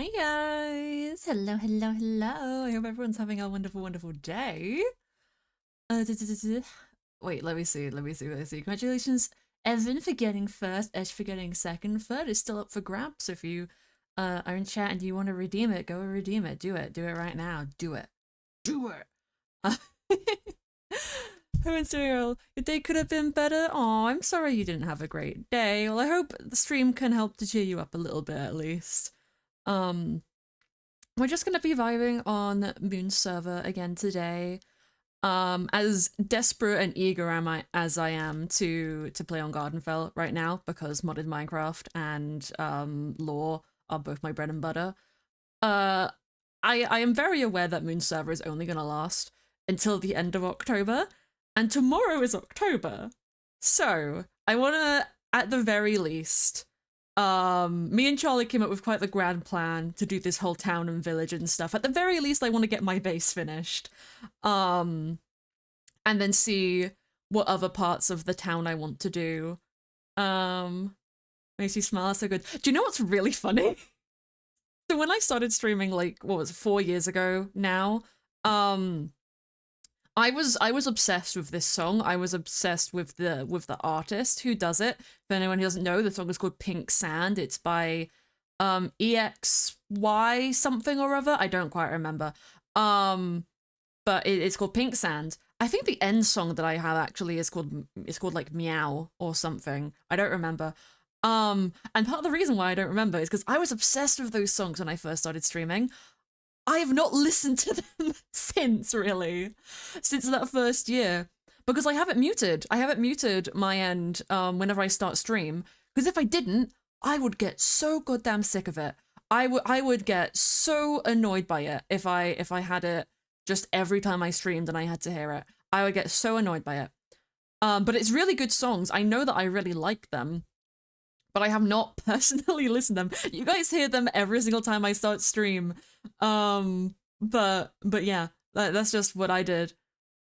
Hi guys! Hello, hello, hello! I hope everyone's having a wonderful, wonderful day. Wait, let me see. Congratulations, Evan, for getting first, Esh for getting second. Third is still up for grabs, so if you are in chat and you want to redeem it, go redeem it. Do it right now. Do it. Do it! Everyone's doing well. Your day could have been better. Oh, I'm sorry you didn't have a great day. Well, I hope the stream can help to cheer you up a little bit at least. Um, we're just gonna be vibing on Moon's server again today. As desperate and eager as I am to play on Gardenfell right now because modded Minecraft and lore are both my bread and butter. Uh, I am very aware that Moon's server is only gonna last until the end of October, and tomorrow is October. So I wanna, at the very least, me and Charlie came up with quite the grand plan to do this whole town and village and stuff. At the very least, I want to get my base finished. And then see what other parts of the town I want to do. Makes you smile so good. Do you know what's really funny? So when I started streaming, like, what was it, 4 years ago now, I was obsessed with this song. I was obsessed with the artist who does it. For anyone who doesn't know, the song is called Pink Sand. It's by EXY something or other. I don't quite remember. But it's called Pink Sand. I think the end song that I have actually is called like Meow or something. I don't remember. And part of the reason why I don't remember is because I was obsessed with those songs when I first started streaming. I have not listened to them since, really, since that first year, because I have it muted. I have it muted my end whenever I start stream, because if I didn't, I would get so goddamn sick of it. I would get so annoyed by it if I had it just every time I streamed and I had to hear it. I would get so annoyed by it. But it's really good songs. I know that I really like them, but I have not personally listened to them. You guys hear them every single time I start stream. But yeah, that's just what I did.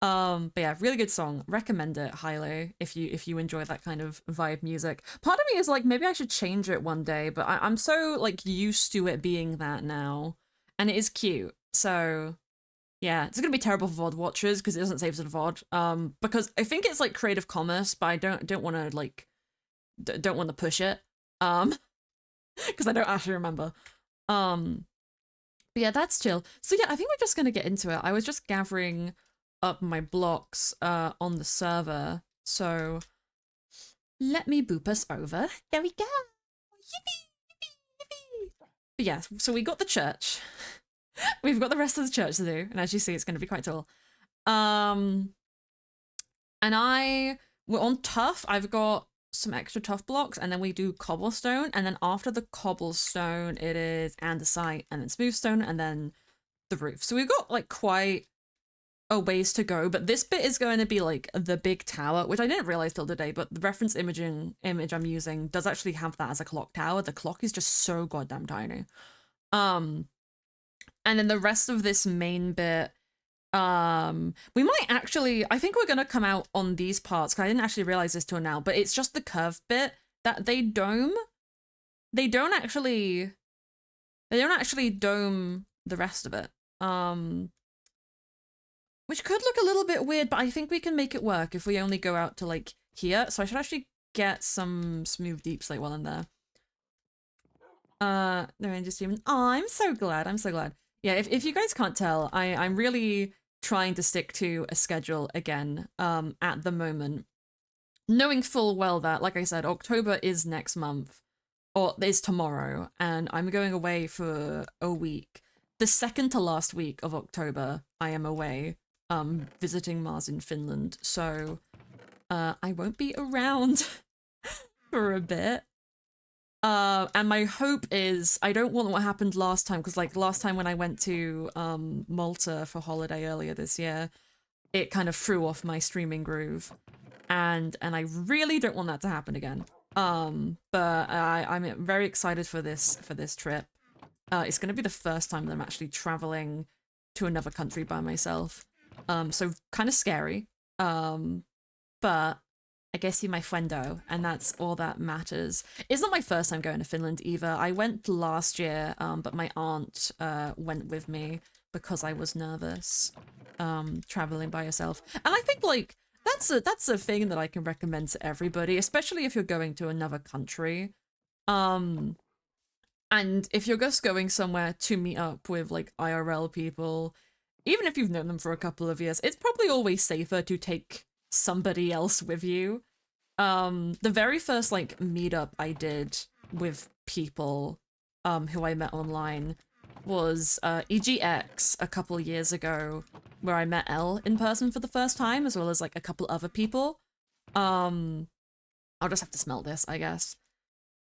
But yeah, really good song. Recommend it highly if you enjoy that kind of vibe music. Part of me is like, maybe I should change it one day, but I'm so like used to it being that now, and it is cute. So yeah, it's gonna be terrible for VOD watchers because it doesn't save as a VOD. Because I think it's like Creative Commerce, but I don't want to like don't want to push it. Um, because I don't actually remember. But yeah, that's chill. So yeah, I think we're just gonna get into it. I was just gathering up my blocks on the server. So let me boop us over. There we go. Yippee, yippee, yippee. But yeah, so we got the church. We've got the rest of the church to do, and as you see, it's gonna be quite tall. And we're on tough. I've got some extra tough blocks, and then we do cobblestone, and then after the cobblestone it is andesite, and then smoothstone, and then the roof. So we've got like quite a ways to go, but this bit is going to be like the big tower, which I didn't realize till today, but the reference image I'm using does actually have that as a clock tower. The clock is just so goddamn tiny. And then the rest of this main bit, we might actually, I think we're gonna come out on these parts, because I didn't actually realize this till now, but it's just the curved bit that they don't actually dome the rest of it. Which could look a little bit weird, but I think we can make it work if we only go out to like here. So I should actually get some smooth deep slate while I'm there. No, I'm just even. Oh, I'm so glad. I'm so glad. Yeah, if you guys can't tell, I'm really trying to stick to a schedule again at the moment, knowing full well that, like I said, October is next month, or is tomorrow, and I'm going away for a week. The second to last week of October, I am away, visiting Mars in Finland, so I won't be around for a bit. And my hope is I don't want what happened last time, because like last time when I went to Malta for holiday earlier this year, it kind of threw off my streaming groove, and I really don't want that to happen again. But I'm very excited for this trip. It's going to be the first time that I'm actually traveling to another country by myself. So kind of scary. But I guess you're my friendo, and that's all that matters. It's not my first time going to Finland either. I went last year, but my aunt went with me because I was nervous, traveling by yourself. And I think like that's a thing that I can recommend to everybody, especially if you're going to another country. Um, and if you're just going somewhere to meet up with like IRL people, even if you've known them for a couple of years, it's probably always safer to take somebody else with you. The very first like meetup I did with people who I met online was EGX a couple years ago, where I met Elle in person for the first time, as well as like a couple other people. Um I'll just have to smell this, I guess.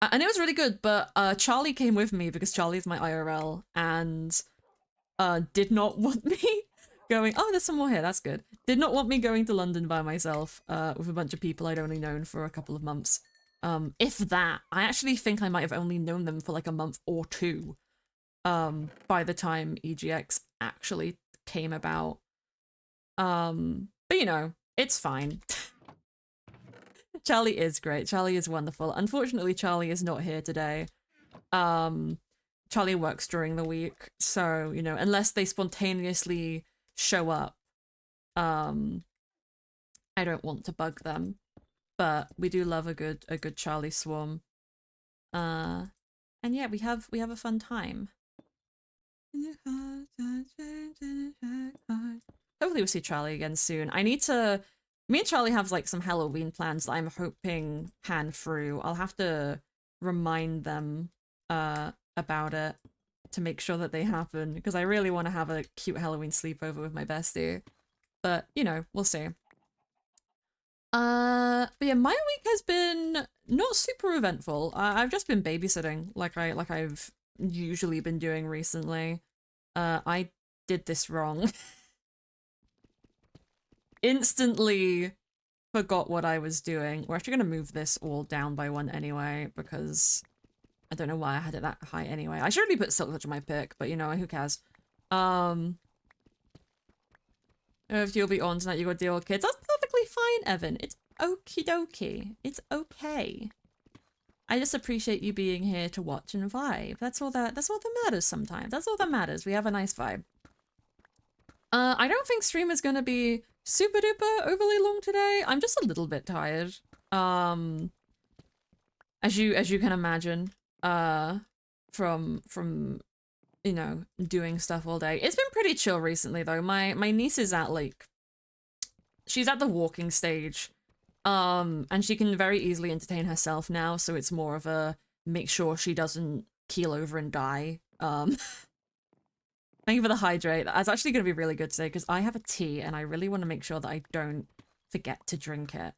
And it was really good, but Charlie came with me because Charlie's my IRL and did not want me going, oh, there's some more here, that's good. Did not want me going to London by myself with a bunch of people I'd only known for a couple of months. If that. I actually think I might have only known them for like a month or two by the time EGX actually came about. But you know, it's fine. Charlie is great. Charlie is wonderful. Unfortunately, Charlie is not here today. Charlie works during the week, so, you know, unless they spontaneously show up, I don't want to bug them. But we do love a good Charlie swarm. And yeah, we have a fun time. Hopefully we'll see Charlie again soon. Me and Charlie have like some Halloween plans that I'm hoping pan through. I'll have to remind them about it to make sure that they happen, because I really want to have a cute Halloween sleepover with my bestie. But, you know, we'll see. But yeah, my week has been not super eventful. I've just been babysitting like I've usually been doing recently. I did this wrong. Instantly forgot what I was doing. We're actually gonna move this all down by one anyway, because I don't know why I had it that high anyway. I should really put Silk Touch on my pick, but you know, who cares? If you'll be on tonight, you gotta deal with kids. That's perfectly fine, Evan. It's okie dokie. It's okay. I just appreciate you being here to watch and vibe. That's all that matters sometimes. That's all that matters. We have a nice vibe. I don't think stream is gonna be super duper overly long today. I'm just a little bit tired. As you can imagine, from you know, doing stuff all day. It's been pretty chill recently though. My niece is at like, she's at the walking stage. And she can very easily entertain herself now, so it's more of a make sure she doesn't keel over and die. Thank you for the hydrate. That's actually going to be really good today because I have a tea and I really want to make sure that I don't forget to drink it.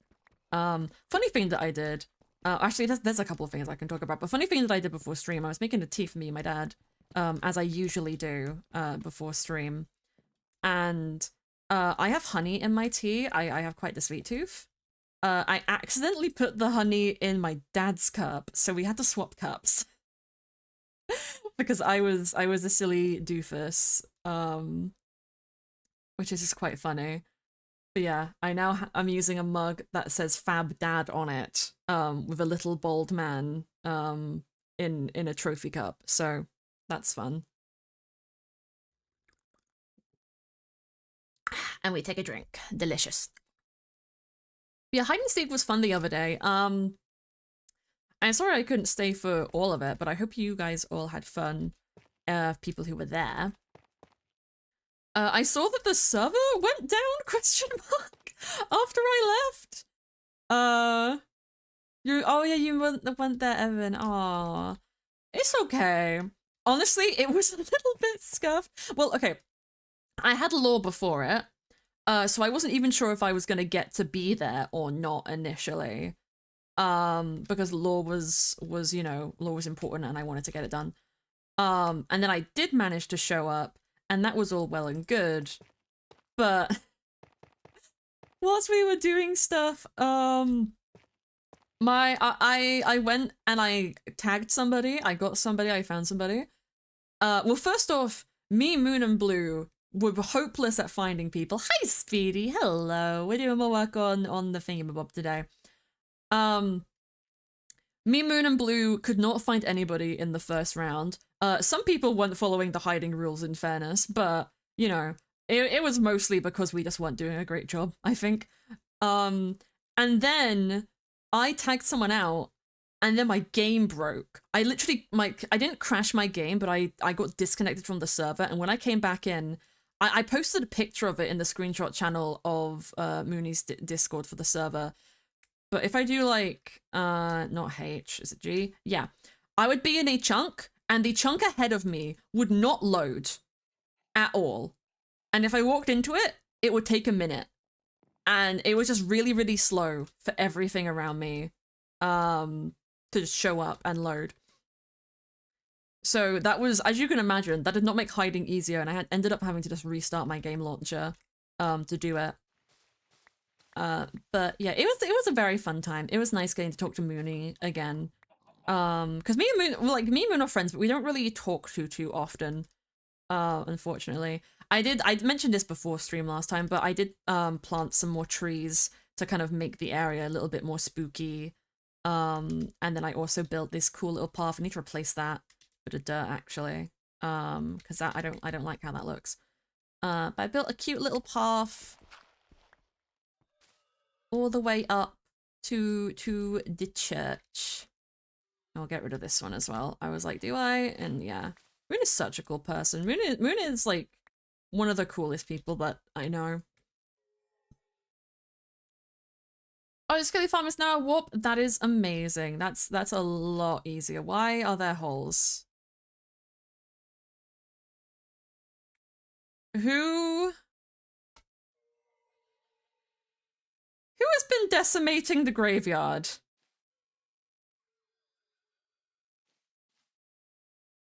Funny thing that I did, actually there's a couple of things I can talk about, but funny thing that I did before stream, I was making a tea for me and my dad, as I usually do before stream. And I have honey in my tea. I have quite the sweet tooth. I accidentally put the honey in my dad's cup, so we had to swap cups. Because I was a silly doofus, which is just quite funny. But yeah, I'm using a mug that says Fab Dad on it, with a little bald man, in a trophy cup. So that's fun. And we take a drink. Delicious. But yeah, hide and seek was fun the other day. I'm sorry I couldn't stay for all of it, but I hope you guys all had fun, people who were there. I saw that the server went down, question mark, after I left. Oh yeah, you went there, Evan. Aw. It's okay. Honestly, it was a little bit scuffed. Well, okay. I had law before it, so I wasn't even sure if I was gonna get to be there or not initially. Because law was, you know, law was important and I wanted to get it done. And then I did manage to show up, and that was all well and good. But whilst we were doing stuff, I went and I tagged somebody, I got somebody, I found somebody. Well, first off, me, Moon, and Blue were hopeless at finding people. Hi, Speedy. Hello. We're doing more work on the thingamabob today. Um, Me, Moon, and Blue could not find anybody in the first round. Some people weren't following the hiding rules, in fairness, but, you know, it was mostly because we just weren't doing a great job, I think. Um, and then I tagged someone out, and then my game broke. I literally, I didn't crash my game, but I got disconnected from the server, and when I came back in, I posted a picture of it in the screenshot channel of Mooney's Discord for the server. But if I do like, not H, is it G? Yeah. I would be in a chunk, and the chunk ahead of me would not load at all. And if I walked into it, it would take a minute. And it was just really, really slow for everything around me to just show up and load. So that was, as you can imagine, that did not make hiding easier, and I ended up having to just restart my game launcher to do it. But yeah, it was a very fun time. It was nice getting to talk to Mooney again. Because me and Moon, me and Moon are friends, but we don't really talk too often. Unfortunately, I mentioned this before stream last time, but I did plant some more trees to kind of make the area a little bit more spooky. And then I also built this cool little path. I need to replace that with a dirt actually. Because that I don't like how that looks. But I built a cute little path all the way up to the church. I'll get rid of this one as well. I was like, do I? And yeah. Moon is such a cool person. Moon is like one of the coolest people that I know. Oh, Skelly Farm is now a warp. That is amazing. That's a lot easier. Why are there holes? Who has been decimating the graveyard?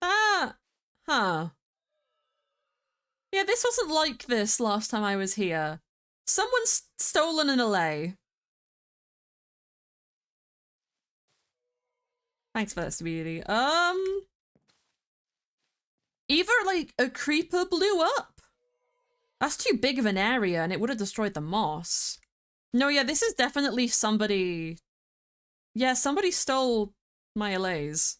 Ah, huh. Yeah, this wasn't like this last time I was here. Someone's stolen an allay. Thanks for that, sweetie. Either like a creeper blew up. That's too big of an area and it would have destroyed the moss. No, yeah, this is definitely somebody. Yeah, somebody stole my allays.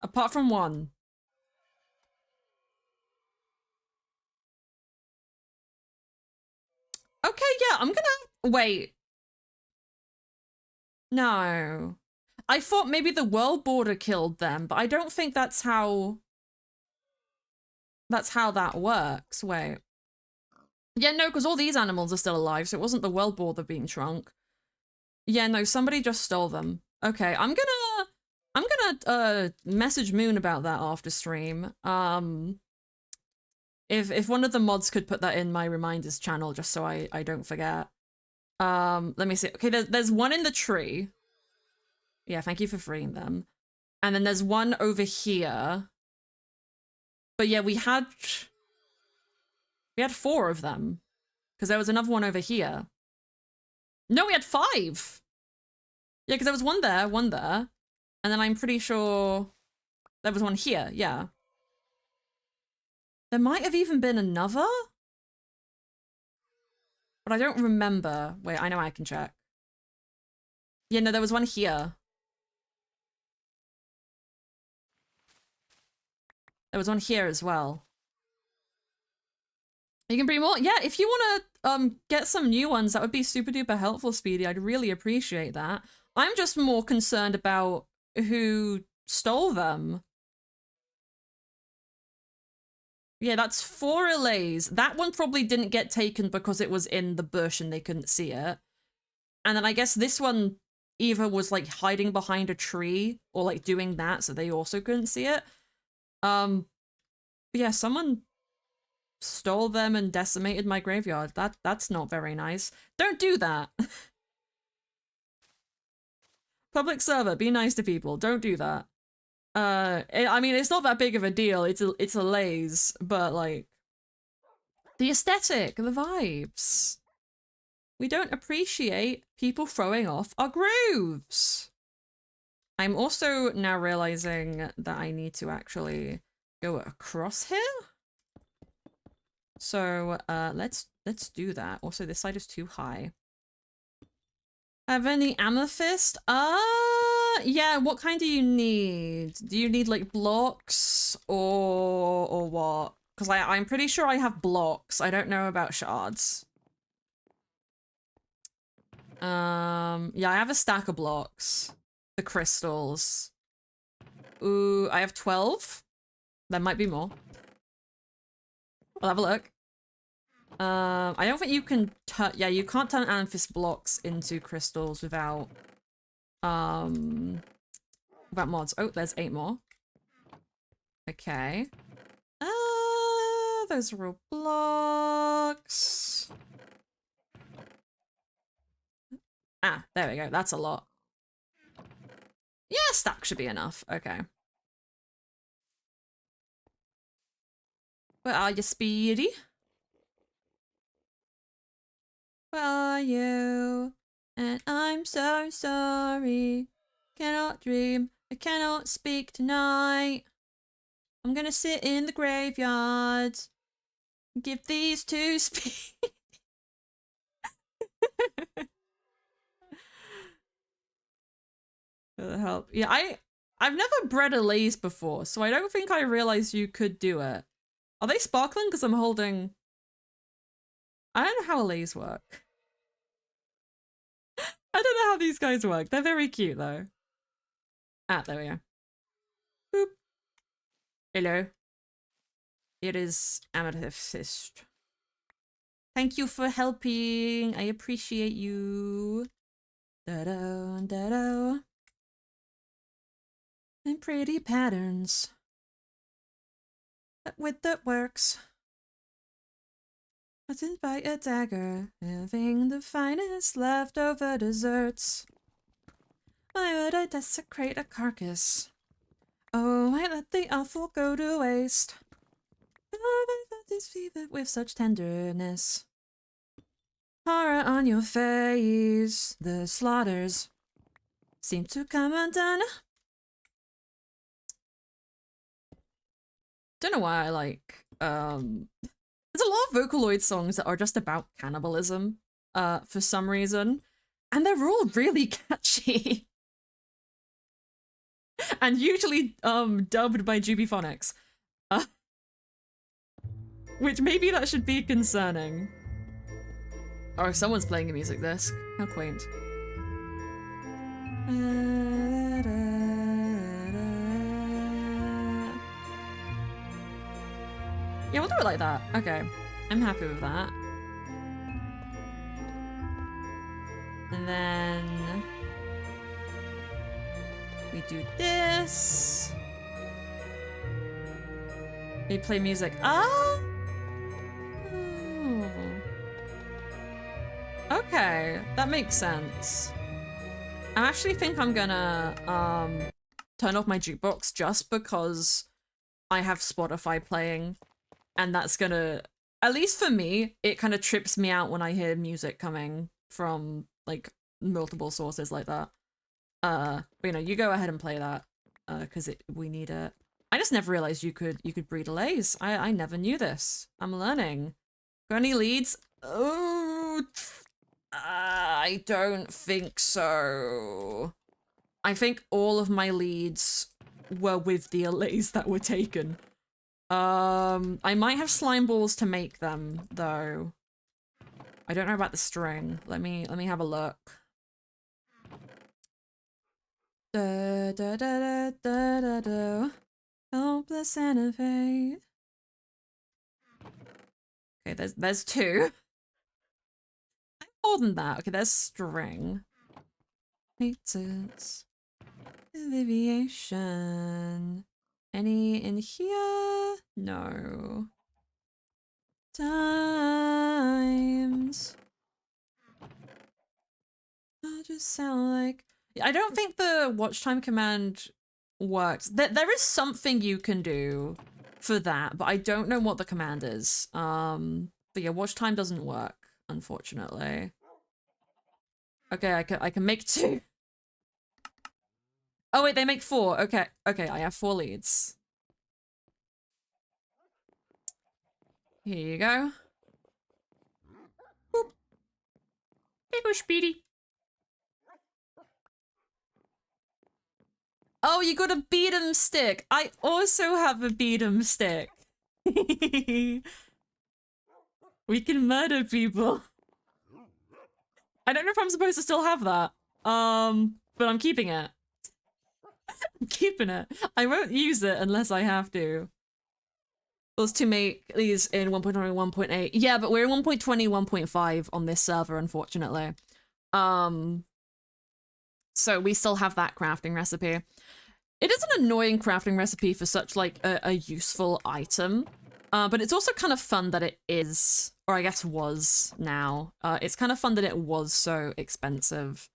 Apart from one. Okay, yeah, I'm gonna wait. No. I thought maybe the world border killed them, but I don't think that's how that works. Wait. Yeah, no, because all these animals are still alive, so it wasn't the world border being shrunk. Yeah, no, somebody just stole them. Okay, I'm gonna message Moon about that after stream. If one of the mods could put that in my reminders channel just so I don't forget. Let me see. Okay, there's one in the tree. Yeah, thank you for freeing them. And then there's one over here. But yeah, we had four of them. Because there was another one over here. No, we had five. Yeah, because there was one there, and then I'm pretty sure there was one here, yeah. There might have even been another? But I don't remember. Wait, I know I can check. Yeah, no, there was one here. There was one here as well. You can bring more? Yeah, if you want to get some new ones, that would be super duper helpful, Speedy. I'd really appreciate that. I'm just more concerned about who stole them. Yeah, that's 4 allays. That one probably didn't get taken because it was in the bush and they couldn't see it. And then I guess this one either was like hiding behind a tree or like doing that so they also couldn't see it. Yeah, someone stole them and decimated my graveyard. That's not very nice. Don't do that. Public server, be nice to people. Don't do that. I mean, it's not that big of a deal. It's a laze, but like the aesthetic, the vibes. We don't appreciate people throwing off our grooves. I'm also now realizing that I need to actually go across here. So let's do that. Also, this side is too high. Have any amethyst? Yeah, what kind do you need? Do you need like blocks or what? Because I'm pretty sure I have blocks. I don't know about shards. Yeah, I have a stack of blocks. The crystals. Ooh, I have 12. There might be more. I'll have a look. I don't think you can turn, yeah, you can't turn amethyst blocks into crystals without mods. Oh, there's 8 more. Okay. Those are all blocks. Ah, there we go. That's a lot. Yeah, stack should be enough. Okay. Where are you, Speedy? Where are you? And I'm so sorry. Cannot dream. I cannot speak tonight. I'm gonna sit in the graveyard. Give these two speed. Help. Yeah, I've never bred a laze before, so I don't think I realized you could do it. Are they sparkling? Because I'm holding... I don't know how a laze work. I don't know how these guys work. They're very cute, though. Ah, there we go. Boop. Hello. It is Amethyst. Thank you for helping. I appreciate you. Da-do, da-do. And pretty patterns. That with that works. Let's invite a dagger, having the finest leftover desserts. Why would I desecrate a carcass? Oh, I let the offal go to waste. Oh, I felt this fever with such tenderness. Horror on your face, the slaughters seem to come undone. Don't know why I like, there's a lot of Vocaloid songs that are just about cannibalism, for some reason. And they're all really catchy. And usually, dubbed by Jubiphonics. Which maybe that should be concerning. Oh, someone's playing a music disc. How quaint. Yeah, we'll do it like that. Okay. I'm happy with that. And then... we do this. We play music. Oh! Okay, that makes sense. I actually think I'm gonna turn off my jukebox just because I have Spotify playing, and that's gonna, at least for me, it kind of trips me out when I hear music coming from like multiple sources like that. But you know, you go ahead and play that because we need it. I just never realized you could breed allays. I never knew this. I'm learning. Got any leads? Oh, I don't think so. I think all of my leads were with the allays that were taken. I might have slime balls to make them though. I don't know about the string. Let me have a look. Da da da da da da da. Hopeless and afraid. Okay, there's 2. More than that. Okay, there's string. Maintenance. Alleviation. Any in here? No. Times. I'll just sound like... I don't think the watch time command works. There is something you can do for that, but I don't know what the command is. But yeah, watch time doesn't work, unfortunately. Okay, I can make 2. Oh wait, they make 4. Okay, I have 4 leads. Here you go. Boop. There you go, Speedy. Oh, you got a beat 'em stick. I also have a beat 'em stick. We can murder people. I don't know if I'm supposed to still have that. But I'm keeping it. I'm keeping it. I won't use it unless I have to. Was to make these in 1.20 and 1.8. Yeah, but we're in 1.20, 1.5 on this server, unfortunately. So we still have that crafting recipe. It is an annoying crafting recipe for such like a useful item. But it's also kind of fun that it is, or I guess was now. It's kind of fun that it was so expensive.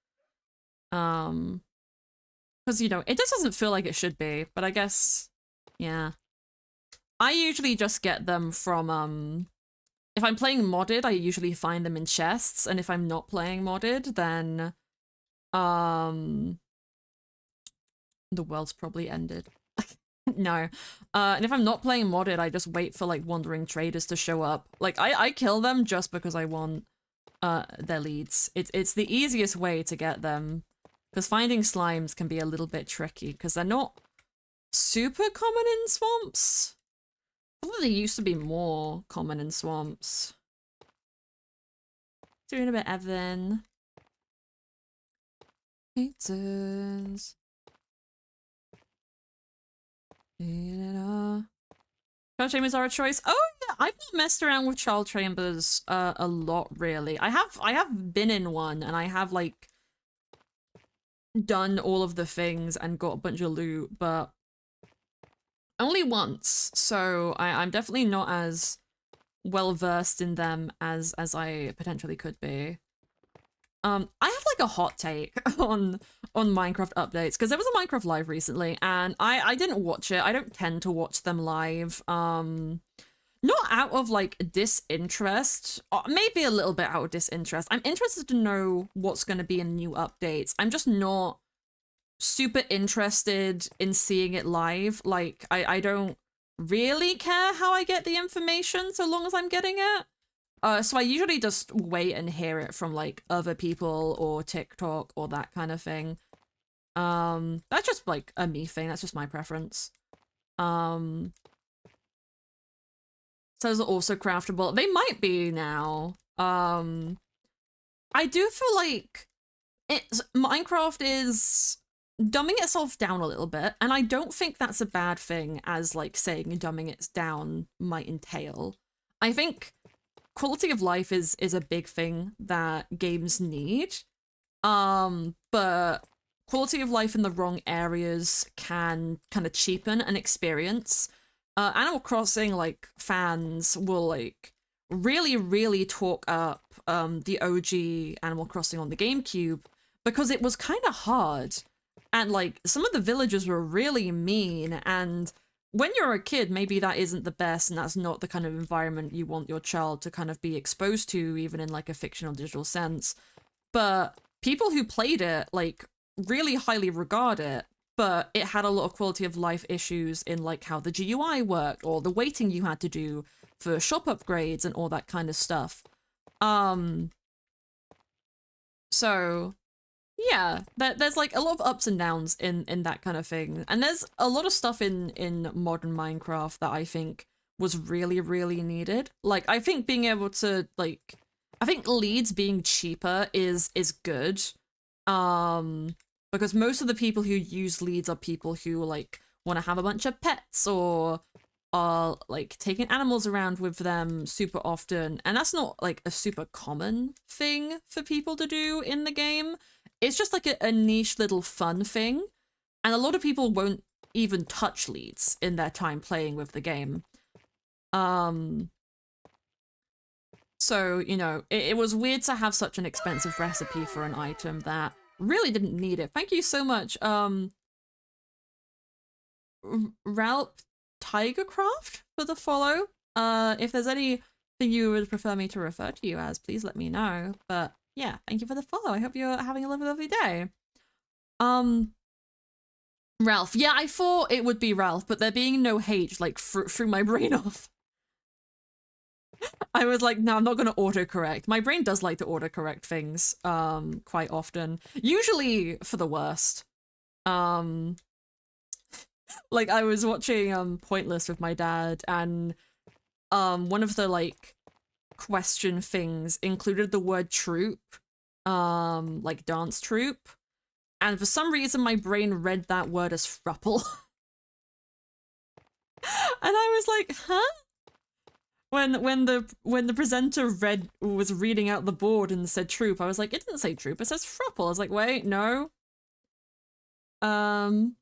Because, you know, it just doesn't feel like it should be, but I guess, yeah. I usually just get them from, if I'm playing modded, I usually find them in chests, and if I'm not playing modded, then, the world's probably ended. No. And if I'm not playing modded, I just wait for, like, wandering traders to show up. Like, I kill them just because I want, their leads. It's the easiest way to get them. Because finding slimes can be a little bit tricky, because they're not super common in swamps. I thought they used to be more common in swamps. Doing a bit Evan. Pizzas. Child chambers are a choice. Oh yeah, I've not messed around with child chambers a lot really. I have been in one and I have like done all of the things and got a bunch of loot, but only once. So I'm definitely not as well versed in them as I potentially could be. I have like a hot take on Minecraft updates because there was a Minecraft live recently and I didn't watch it. I don't tend to watch them live. Not out of like disinterest, or maybe a little bit out of disinterest. I'm interested to know what's going to be in new updates. I'm just not super interested in seeing it live. Like I don't really care how I get the information so long as I'm getting it. So I usually just wait and hear it from like other people or TikTok or that kind of thing. That's just like a me thing. That's just my preference. So those are also craftable. They might be now. I do feel like Minecraft is dumbing itself down a little bit, and I don't think that's a bad thing as like saying dumbing it down might entail. I think quality of life is a big thing that games need. But quality of life in the wrong areas can kind of cheapen an experience. Animal Crossing like fans will like really talk up the OG Animal Crossing on the GameCube because it was kind of hard. And like some of the villagers were really mean, and when you're a kid, maybe that isn't the best and that's not the kind of environment you want your child to kind of be exposed to, even in like a fictional digital sense. But people who played it like really highly regard it, but it had a lot of quality of life issues in like how the GUI worked or the waiting you had to do for shop upgrades and all that kind of stuff. So yeah, there's like a lot of ups and downs in that kind of thing. And there's a lot of stuff in modern Minecraft that I think was really needed. Like I think being able to like I think leads being cheaper is good. Because most of the people who use leads are people who like want to have a bunch of pets or are like taking animals around with them super often, and that's not like a super common thing for people to do in the game. It's just like a niche little fun thing, and a lot of people won't even touch leads in their time playing with the game. So, you know, it was weird to have such an expensive recipe for an item that really didn't need it. Thank you so much, Ralph Tigercraft for the follow. If there's anything you would prefer me to refer to you as, please let me know. But yeah, thank you for the follow. I hope you're having a lovely day. Ralph. Yeah, I thought it would be Ralph, but there being no H like threw my brain off. I was like, no, I'm not gonna autocorrect. My brain does like to autocorrect things, quite often. Usually for the worst. Like I was watching Pointless with my dad, and one of the like question things included the word troop, like dance troupe, and for some reason my brain read that word as thruple. And I was like, huh? When the presenter was reading out the board and said troop, I was like, it didn't say troop, it says thruple. I was like, wait, no. Um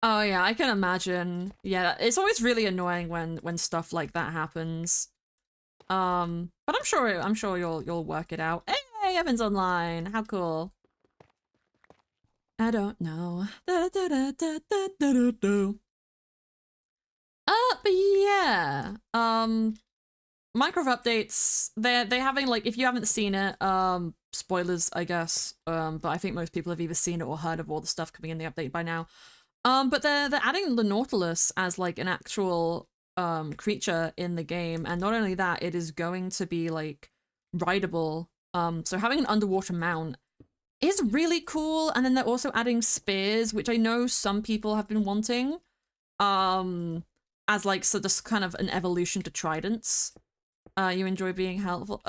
Oh yeah, I can imagine. Yeah, it's always really annoying when stuff like that happens. But I'm sure you'll work it out. Hey, Evan's online. How cool. I don't know. Da, da, da, da, da, da, da, da. But yeah. Minecraft updates, they're having like, if you haven't seen it, spoilers, I guess. But I think most people have either seen it or heard of all the stuff coming in the update by now. But they're adding the Nautilus as like an actual creature in the game, and not only that, it is going to be like rideable. So having an underwater mount is really cool, and then they're also adding spears, which I know some people have been wanting, as like so just kind of an evolution to tridents. You enjoy being helpful.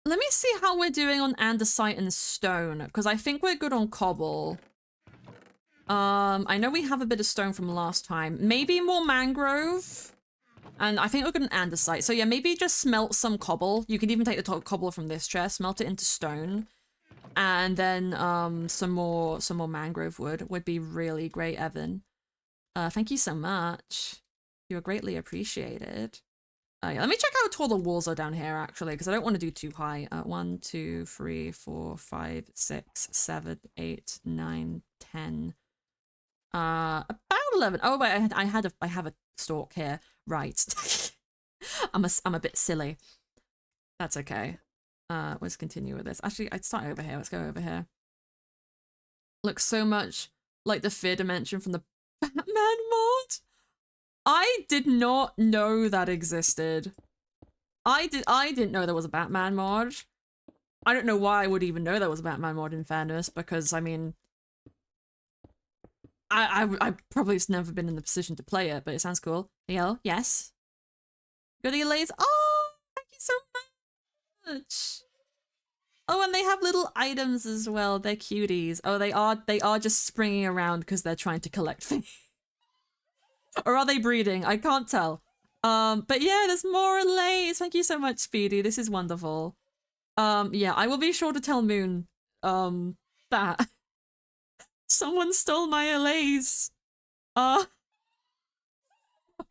Let me see how we're doing on andesite and stone, because I think we're good on cobble. I know we have a bit of stone from last time. Maybe more mangrove. And I think we're good on andesite. So yeah, maybe just smelt some cobble. You can even take the top cobble from this chest, melt it into stone. And then some more mangrove wood would be really great, Evan. Thank you so much. You're greatly appreciated. Yeah, let me check how tall the walls are down here, actually, because I don't want to do too high. 1, 2, 3, 4, 5, 6, 7, 8, 9, 10. About 11. Oh wait, I have a stalk here. Right. I'm a bit silly. That's okay. Let's continue with this. Actually, I'd start over here. Let's go over here. Looks so much like the fear dimension from the Batman mod. I did not know that existed. I didn't know there was a Batman mod. I don't know why I would even know there was a Batman mod, in fairness, because I mean, I probably just never been in the position to play it, but it sounds cool. Yo, yes. Goody lays. Oh, thank you so much. Oh, and they have little items as well. They're cuties. Oh, they are just springing around because they're trying to collect things. Or are they breeding? I can't tell. But yeah, there's more lays. Thank you so much, Speedy. This is wonderful. Yeah, I will be sure to tell Moon, that someone stole my allays. Uh,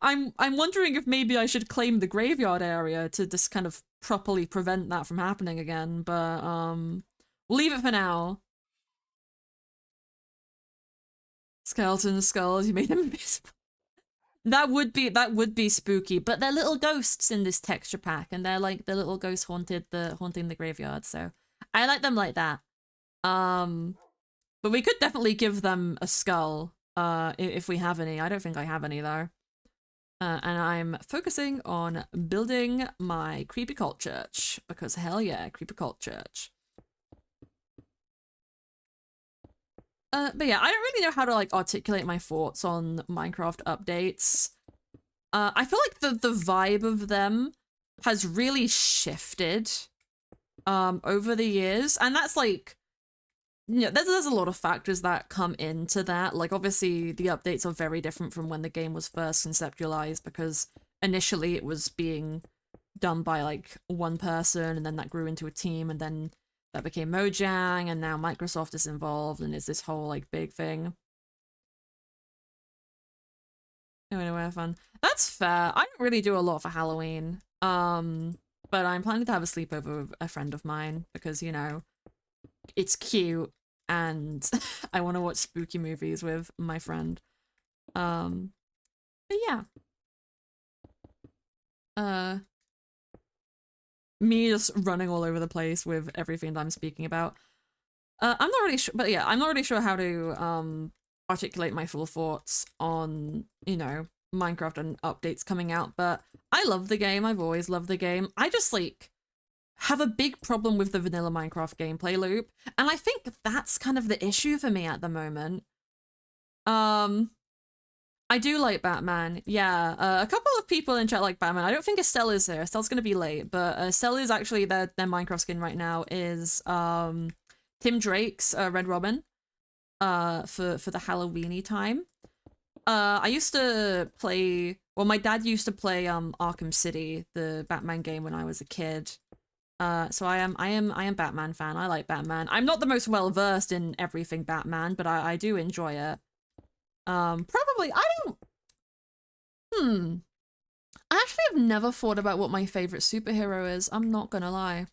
I'm wondering if maybe I should claim the graveyard area to just kind of properly prevent that from happening again, but, we'll leave it for now. Skeleton skulls, you made them invisible. That would be spooky, but they're little ghosts in this texture pack, and they're like the little ghosts haunting the graveyard, so I like them like that. But we could definitely give them a skull, if we have any. I don't think I have any though. And I'm focusing on building my creepy cult church, because hell yeah, creepy cult church. But yeah, I don't really know how to like articulate my thoughts on Minecraft updates. I feel like the vibe of them has really shifted over the years, and that's like, you know, there's a lot of factors that come into that. Like obviously the updates are very different from when the game was first conceptualized, because initially it was being done by like one person, and then that grew into a team, and then that became Mojang, and now Microsoft is involved, and it's this whole like big thing. Anyway, have fun. That's fair. I don't really do a lot for Halloween. But I'm planning to have a sleepover with a friend of mine because, you know, it's cute and I want to watch spooky movies with my friend. But yeah. Me just running all over the place with everything that I'm speaking about. I'm not really sure, but yeah, I'm not really sure how to articulate my full thoughts on, you know, Minecraft and updates coming out, but I love the game. I've always loved the game. I just like have a big problem with the vanilla Minecraft gameplay loop, and I think that's kind of the issue for me at the moment. I do like Batman. Yeah, a couple of people in chat like Batman. I don't think Estelle is here. Estelle's gonna be late, but Estelle is actually their Minecraft skin right now is Tim Drake's Red Robin for the Halloweeny time. I used to play, well, my dad used to play Arkham City, the Batman game, when I was a kid. So I am Batman fan. I like Batman. I'm not the most well versed in everything Batman, but I do enjoy it. Probably I don't. I actually have never thought about what my favorite superhero is. I'm not gonna lie.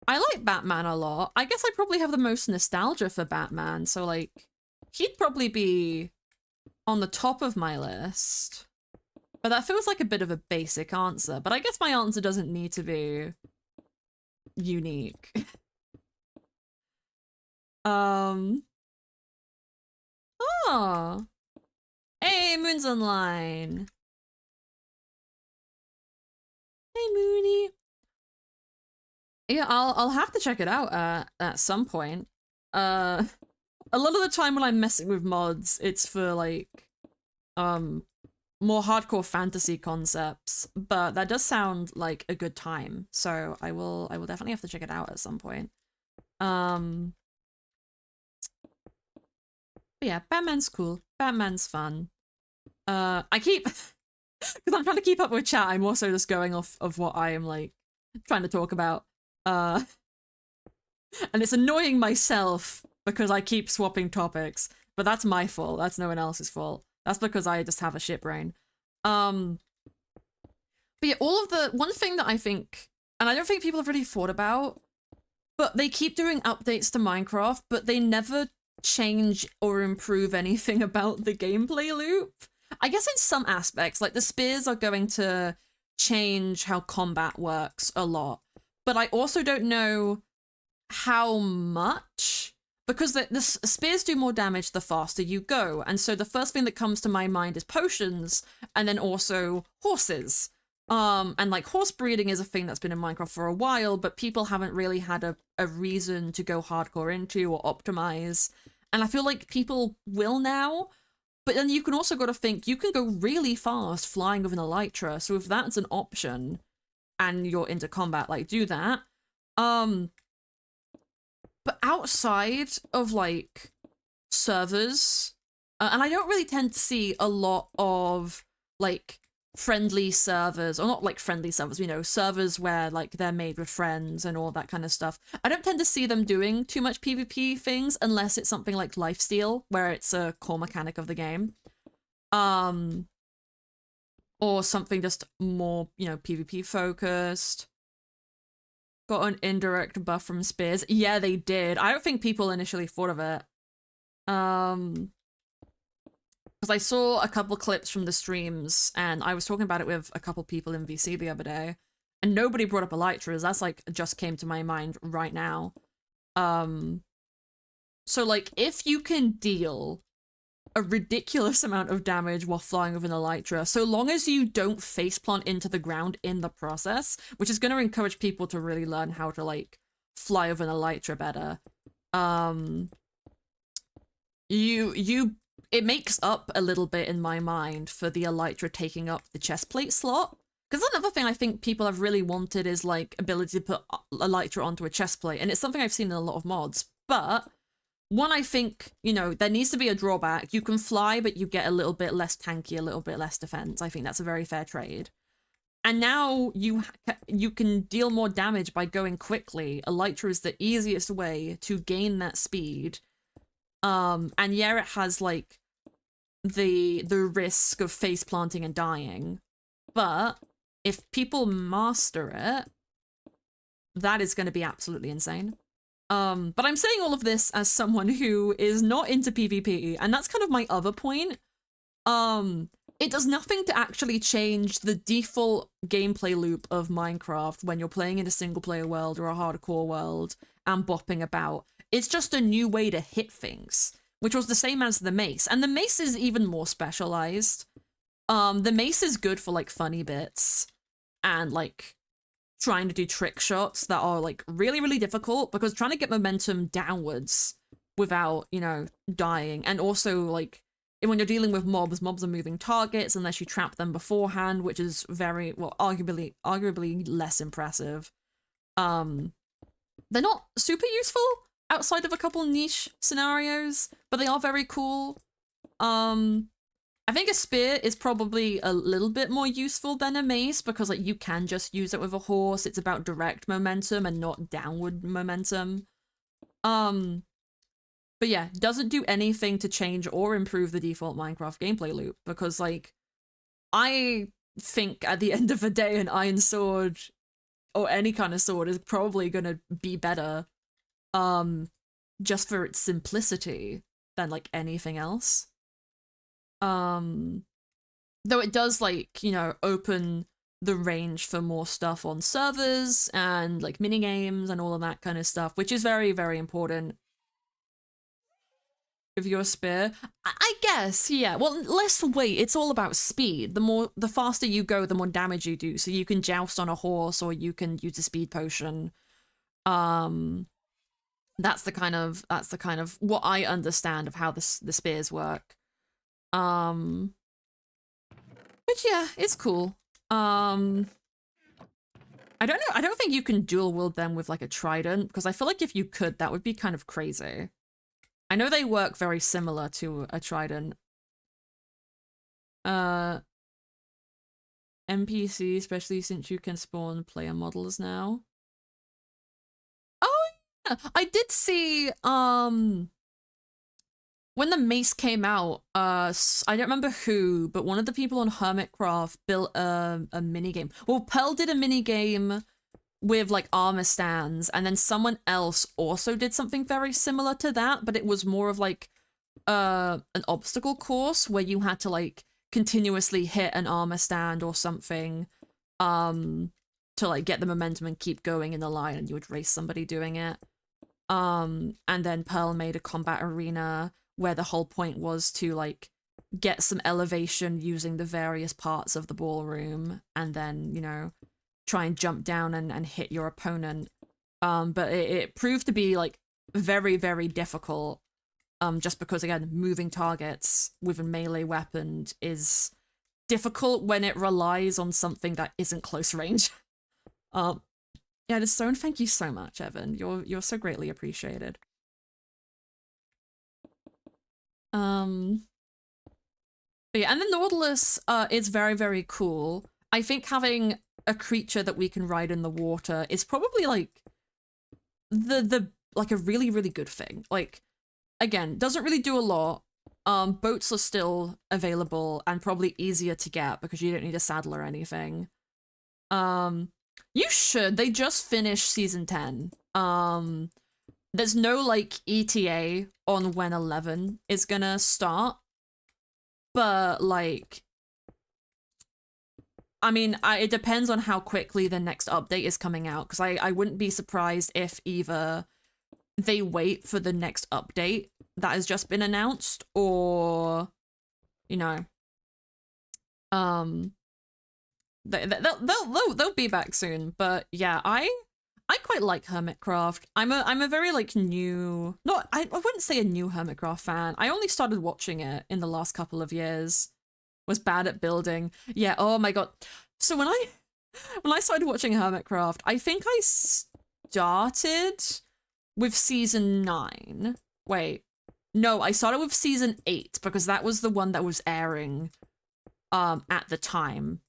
I like Batman a lot. I guess I probably have the most nostalgia for Batman, so like he'd probably be on the top of my list. But that feels like a bit of a basic answer, but I guess my answer doesn't need to be unique. Oh. Hey, Moon's online. Hey, Moony. Yeah, I'll have to check it out at some point. A lot of the time when I'm messing with mods, it's for like more hardcore fantasy concepts, but that does sound like a good time. So I will definitely have to check it out at some point. But yeah, Batman's cool. Batman's fun. I keep because I'm trying to keep up with chat, I'm also just going off of what I am like trying to talk about. And it's annoying myself because I keep swapping topics, but that's my fault. That's no one else's fault. That's because I just have a shit brain. But yeah, all of the one thing that I think, and I don't think people have really thought about, but they keep doing updates to Minecraft, but they never change or improve anything about the gameplay loop. I guess in some aspects, like the spears are going to change how combat works a lot, but I also don't know how much, because the spears do more damage the faster you go, and so the first thing that comes to my mind is potions, and then also horses. And like horse breeding is a thing that's been in Minecraft for a while, but people haven't really had a reason to go hardcore into or optimize. And I feel like people will now, but then you can also got to think, you can go really fast flying with an elytra, so if that's an option and you're into combat, like do that. But outside of like servers, and I don't really tend to see a lot of like friendly servers, or not like friendly servers, you know, servers where like they're made with friends and all that kind of stuff. I don't tend to see them doing too much PvP things unless it's something like Lifesteal, where it's a core mechanic of the game. Or something just more, you know, PvP focused. Got an indirect buff from spears. Yeah, they did. I don't think people initially thought of it. Because I saw a couple clips from the streams, and I was talking about it with a couple people in VC the other day, and nobody brought up elytras. That's like just came to my mind right now. So like if you can deal a ridiculous amount of damage while flying with an elytra, so long as you don't faceplant into the ground in the process, which is going to encourage people to really learn how to like fly with an elytra better. It makes up a little bit in my mind for the elytra taking up the chestplate slot. Because another thing I think people have really wanted is like ability to put elytra onto a chestplate, and it's something I've seen in a lot of mods. But one, I think, you know, there needs to be a drawback. You can fly, but you get a little bit less tanky, a little bit less defense. I think that's a very fair trade. And now you can deal more damage by going quickly. Elytra is the easiest way to gain that speed. And yeah, it has like the risk of face planting and dying, but if people master it, that is going to be absolutely insane. But I'm saying all of this as someone who is not into PvP, and that's kind of my other point. It does nothing to actually change the default gameplay loop of Minecraft when you're playing in a single player world or a hardcore world and bopping about. It's just a new way to hit things, which was the same as the mace. And the mace is even more specialized. The mace is good for like funny bits and like trying to do trick shots that are like really, really difficult, because trying to get momentum downwards without, you know, dying, and also like when you're dealing with mobs are moving targets unless you trap them beforehand, which is very, well, arguably less impressive. They're not super useful outside of a couple niche scenarios, but they are very cool. I think a spear is probably a little bit more useful than a mace, because like you can just use it with a horse. It's about direct momentum and not downward momentum. But yeah, doesn't do anything to change or improve the default Minecraft gameplay loop, because like I think at the end of the day an iron sword or any kind of sword is probably gonna be better just for its simplicity than like anything else. Though it does, like, you know, open the range for more stuff on servers and like mini games and all of that kind of stuff, which is very, very important. If you're a spear, I guess, yeah. Well, less weight. It's all about speed. The faster you go, the more damage you do. So you can joust on a horse, or you can use a speed potion. That's the kind of what I understand of how the spears work. Which, yeah, it's cool. I don't know. I don't think you can dual wield them with like a trident, because I feel like if you could, that would be kind of crazy. I know they work very similar to a trident. NPC, especially since you can spawn player models now. Oh yeah, I did see when the mace came out, I don't remember who, but one of the people on Hermitcraft built a mini game. Well, Pearl did a mini game with like armor stands, and then someone else also did something very similar to that, but it was more of like an obstacle course where you had to like continuously hit an armor stand or something to like get the momentum and keep going in the line, and you would race somebody doing it. And then Pearl made a combat arena where the whole point was to like get some elevation using the various parts of the ballroom, and then, you know, try and jump down and hit your opponent. But it proved to be like very, very difficult. Just because, again, moving targets with a melee weapon is difficult when it relies on something that isn't close range. Yeah, the stone, thank you so much, Evan. You're so greatly appreciated. But yeah, and the Nautilus is very, very cool. I think having a creature that we can ride in the water is probably like the like a really, really good thing. Like, again, doesn't really do a lot. Boats are still available and probably easier to get because you don't need a saddle or anything. You should. They just finished season 10. There's no like ETA on when 11 is gonna start, but like, I mean, it depends on how quickly the next update is coming out, because I wouldn't be surprised if either they wait for the next update that has just been announced, or, you know, they'll be back soon. But yeah, I quite like Hermitcraft. I'm a very like new, not, I wouldn't say a new Hermitcraft fan. I only started watching it in the last couple of years. Was bad at building. Yeah, oh my god. So when I started watching Hermitcraft, I think I started with season 9. Wait. No, I started with season 8 because that was the one that was airing at the time.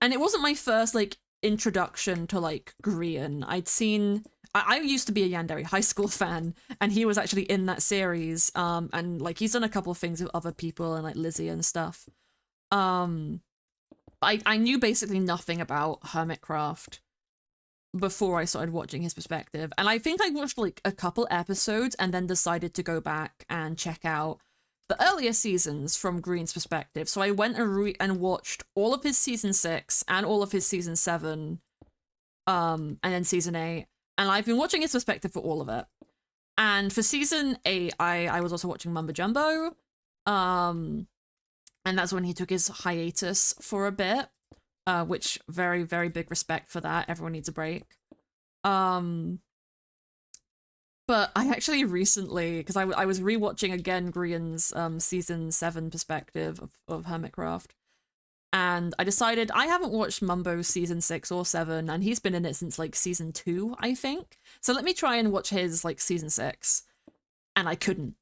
And it wasn't my first like introduction to like Grian. I'd seen I used to be a Yandere High School fan, and he was actually in that series. And like he's done a couple of things with other people and like Lizzie and stuff. I knew basically nothing about Hermitcraft before I started watching his perspective, and I think I watched like a couple episodes and then decided to go back and check out the earlier seasons from Green's perspective. So I went and watched all of his season 6 and all of his season 7, and then season 8, and I've been watching his perspective for all of it. And for season 8, I was also watching Mumbo Jumbo. Um, and that's when he took his hiatus for a bit. Which very, very big respect for that. Everyone needs a break. Um, but I actually recently, because I was rewatching again Grian's season 7 perspective of Hermitcraft, and I decided I haven't watched Mumbo season 6 or 7, and he's been in it since like season 2, I think. So let me try and watch his like season 6, and I couldn't.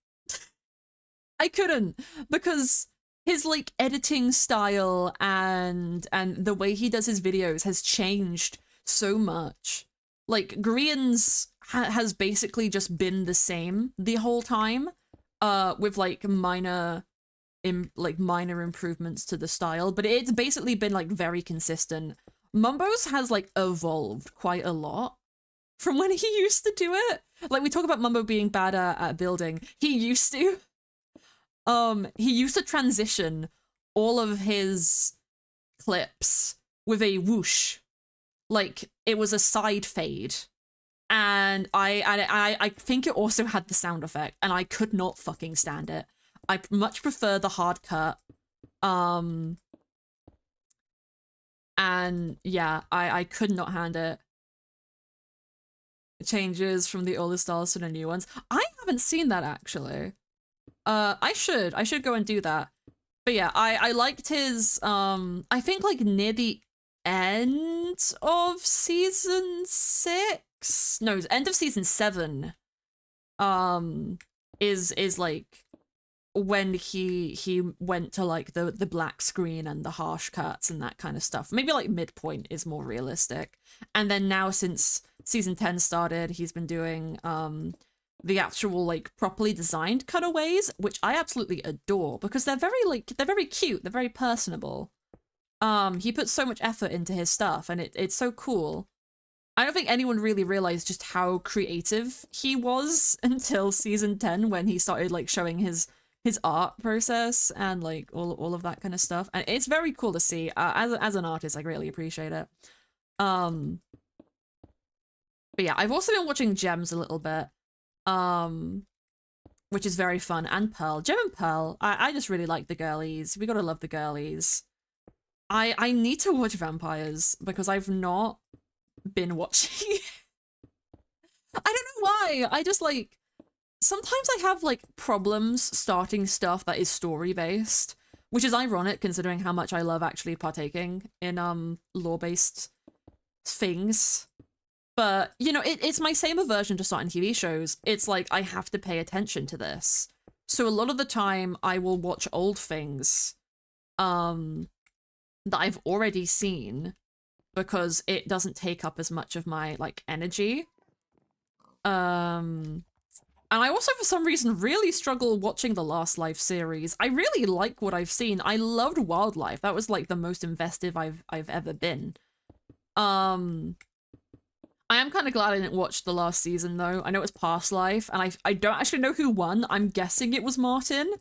I couldn't because his like editing style and the way he does his videos has changed so much. Like Grian's has basically just been the same the whole time, with like minor improvements to the style, but it's basically been like very consistent. Mumbo's has like evolved quite a lot from when he used to do it. Like we talk about Mumbo being bad at building. He used to transition all of his clips with a whoosh. Like it was a side fade. And I think it also had the sound effect, and I could not fucking stand it. I much prefer the hard cut. And yeah, I could not hand it. Changes from the older styles to the new ones. I haven't seen that actually. I should go and do that. But yeah, I liked his I think like near the end of season 6. No, end of season 7. Is like when he went to like the black screen and the harsh cuts and that kind of stuff. Maybe like midpoint is more realistic. And then now since season 10 started, he's been doing the actual like properly designed cutaways, which I absolutely adore because they're very cute, they're very personable. He puts so much effort into his stuff, and it's so cool. I don't think anyone really realized just how creative he was until season 10 when he started like showing his art process and like all of that kind of stuff, and it's very cool to see. As an artist, I greatly appreciate it. But yeah, I've also been watching Gems a little bit, which is very fun, and Pearl. Gem and Pearl, I just really like the girlies. We gotta love the girlies. I need to watch Vampires because I've not been watching. I don't know why. I just like sometimes I have like problems starting stuff that is story based, which is ironic considering how much I love actually partaking in lore based things. But you know, it's my same aversion to starting TV shows. It's like I have to pay attention to this. So a lot of the time I will watch old things that I've already seen because it doesn't take up as much of my like energy. And I also for some reason really struggle watching the Last Life series. I really like what I've seen. I loved Wildlife. That was like the most invested I've ever been. I am kind of glad I didn't watch the last season though. I know it's Past Life, and I don't actually know who won. I'm guessing it was Martin.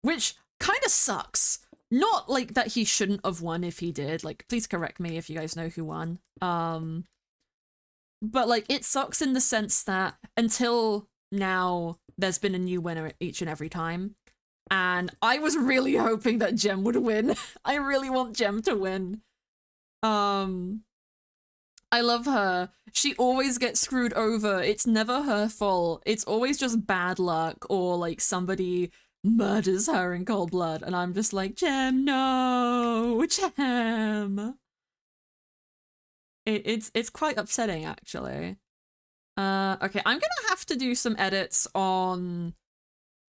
Which kind of sucks. Not like that he shouldn't have won if he did. Like, please correct me if you guys know who won. But like it sucks in the sense that until now there's been a new winner each and every time. And I was really hoping that Gem would win. I really want Gem to win. I love her. She always gets screwed over. It's never her fault. It's always just bad luck or like somebody murders her in cold blood, and I'm just like, Gem, no, Gem. It's quite upsetting actually. Okay, I'm gonna have to do some edits on